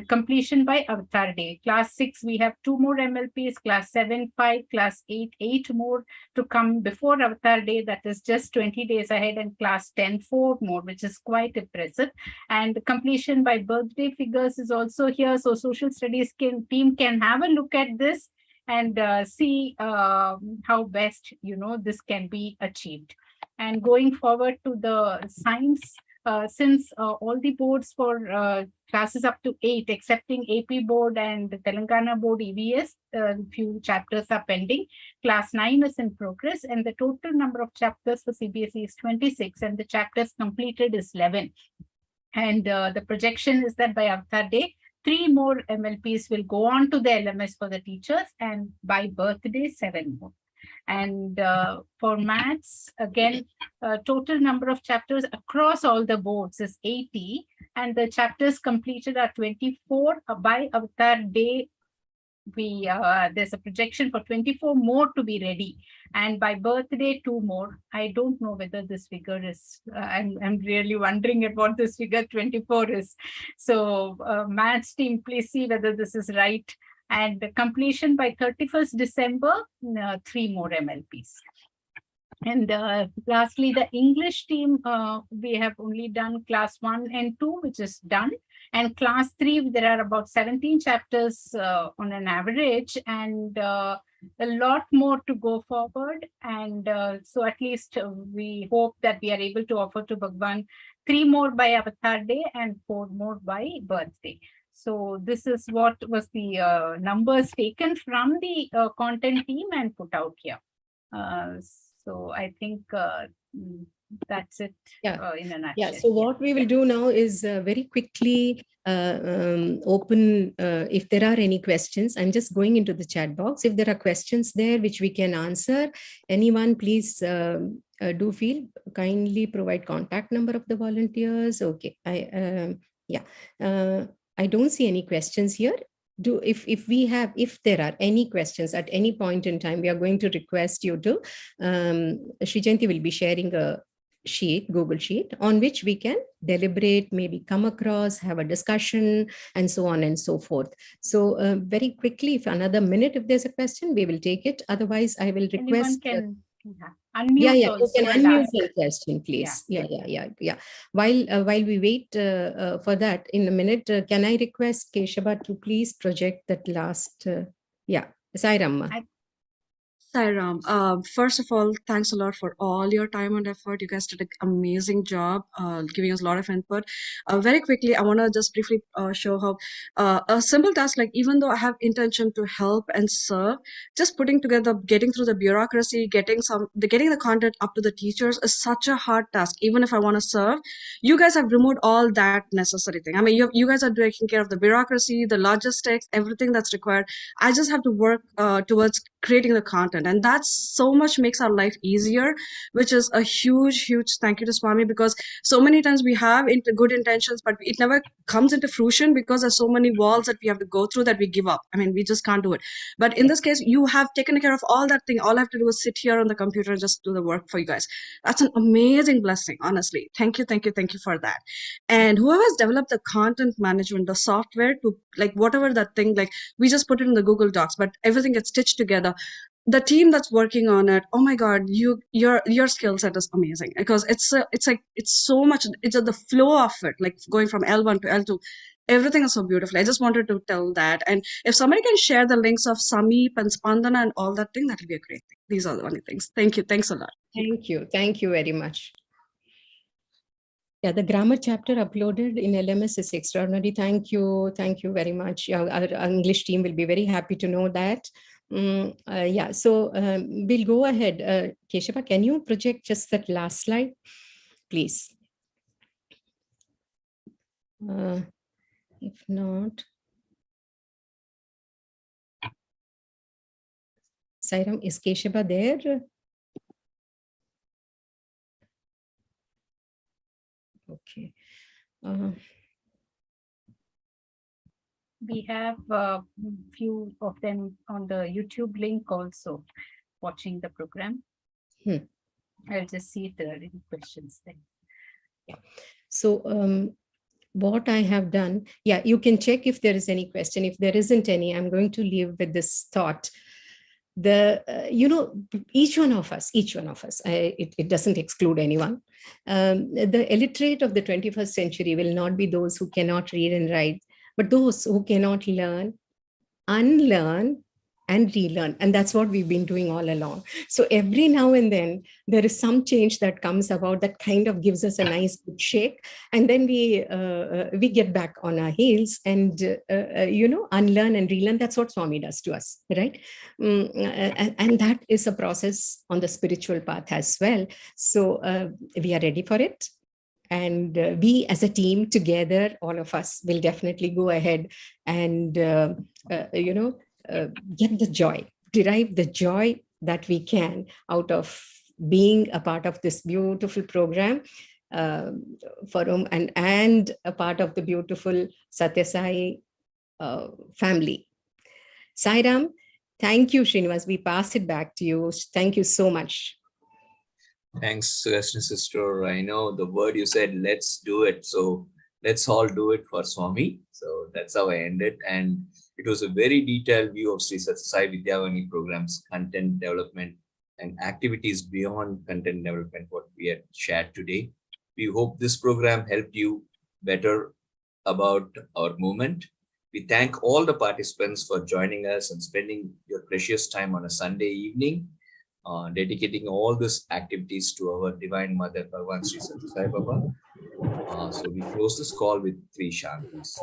completion by Avatar Day? Class 6, we have 2 more MLPs, class 7, 5, class 8, 8 more to come before Avatar Day, that is just 20 days ahead, and class 10, 4 more, which is quite impressive. And completion by birthday figures is also here, so social studies team can have a look at this and see how best, this can be achieved. And going forward to the science, since all the boards for classes up to 8, excepting AP board and Telangana board EVS, few chapters are pending. Class 9 is in progress, and the total number of chapters for CBSE is 26, and the chapters completed is 11. And the projection is that by Avatar Day, 3 more MLPs will go on to the LMS for the teachers, and by birthday, 7 more. And for maths, again, total number of chapters across all the boards is 80, and the chapters completed are 24. By Avatar Day, there's a projection for 24 more to be ready, and by birthday 2 more. I don't know whether this figure is, I'm really wondering at what this figure 24 is. So maths team, please see whether this is right. And the completion by 31st December, 3 more MLPs. And lastly, the English team, we have only done class 1 and 2, which is done. And class 3, there are about 17 chapters on an average, and a lot more to go forward. And so at least we hope that we are able to offer to Bhagwan 3 more by Avatar Day and 4 more by birthday. So this is what was the numbers taken from the content team and put out here. So I think that's it in a nutshell. Yeah, so what we will do now is very quickly open, if there are any questions, I'm just going into the chat box. If there are questions there which we can answer, anyone please do feel kindly provide contact number of the volunteers. Okay, I don't see any questions here. If there are any questions at any point in time, we are going to request you to, Sri Jayanti will be sharing a Google sheet on which we can deliberate, maybe come across, have a discussion, and so on and so forth. So very quickly, if another minute, if there's a question, we will take it. Otherwise, I will request. Anyone can unmute. Yeah, you also can and unmute ask. your question, please. Yeah. While we wait for that, in a minute, can I request Keshava to please project that last? Sairam. Sairam, first of all, thanks a lot for all your time and effort. You guys did an amazing job giving us a lot of input. Very quickly, I want to just briefly show how a simple task, like even though I have intention to help and serve, just putting together, getting through the bureaucracy, getting the content up to the teachers is such a hard task. Even if I want to serve, you guys have removed all that necessary thing. I mean, you guys are taking care of the bureaucracy, the logistics, everything that's required. I just have to work towards creating the content, and that so much makes our life easier, which is a huge thank you to Swami, because so many times we have good intentions, but it never comes into fruition because there's so many walls that we have to go through that we give up. I mean, we just can't do it. But in this case, you have taken care of all that thing. All I have to do is sit here on the computer and just do the work for you guys. That's an amazing blessing, honestly. Thank you for that. And whoever has developed the content management, the software to, like, whatever that thing, like, we just put it in the Google Docs, but everything gets stitched together. The team that's working on it, oh my God, your skill set is amazing, because it's so much, it's the flow of it, like going from L1 to L2, everything is so beautiful. I just wanted to tell that. And if somebody can share the links of Sameep and Spandana and all that thing, that will be a great thing. These are the only things. Thank you. Thanks a lot. Thank you very much. Yeah, the grammar chapter uploaded in LMS is extraordinary. Thank you very much. Our English team will be very happy to know that. So we'll go ahead. Keshava, can you project just that last slide, please? If not, Sairam, is Keshava there? Okay. We have a few of them on the YouTube link also watching the program. I'll just see if there are any questions there. Yeah. So what I have done, you can check if there is any question. If there isn't any, I'm going to leave with this thought. Each one of us, it doesn't exclude anyone. The illiterate of the 21st century will not be those who cannot read and write, but those who cannot learn, unlearn, and relearn. And that's what we've been doing all along. So every now and then there is some change that comes about that kind of gives us a nice good shake. And then we get back on our heels and, unlearn and relearn. That's what Swami does to us, right? And that is a process on the spiritual path as well. So we are ready for it. And we as a team together, all of us will definitely go ahead and, get the joy, derive the joy that we can out of being a part of this beautiful program forum and a part of the beautiful Satya Sai family. Sairam, thank you, Srinivas. We pass it back to you. Thank you so much. Thanks, Western Sister. I know the word you said, let's do it. So let's all do it for Swami. So that's how I ended. And it was a very detailed view of Sri Satya Sai Vidyavani programs, content development, and activities beyond content development, what we had shared today. We hope this program helped you better about our movement. We thank all the participants for joining us and spending your precious time on a Sunday evening, dedicating all these activities to our Divine Mother, Bhagavan Sri Satya Sai Baba. So we close this call with 3 Shantis.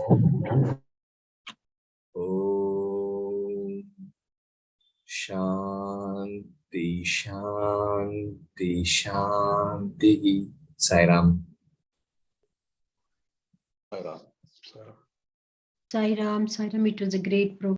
Shanti, Shanti, Shanti. Sai Ram. Sai Ram, it was a great program.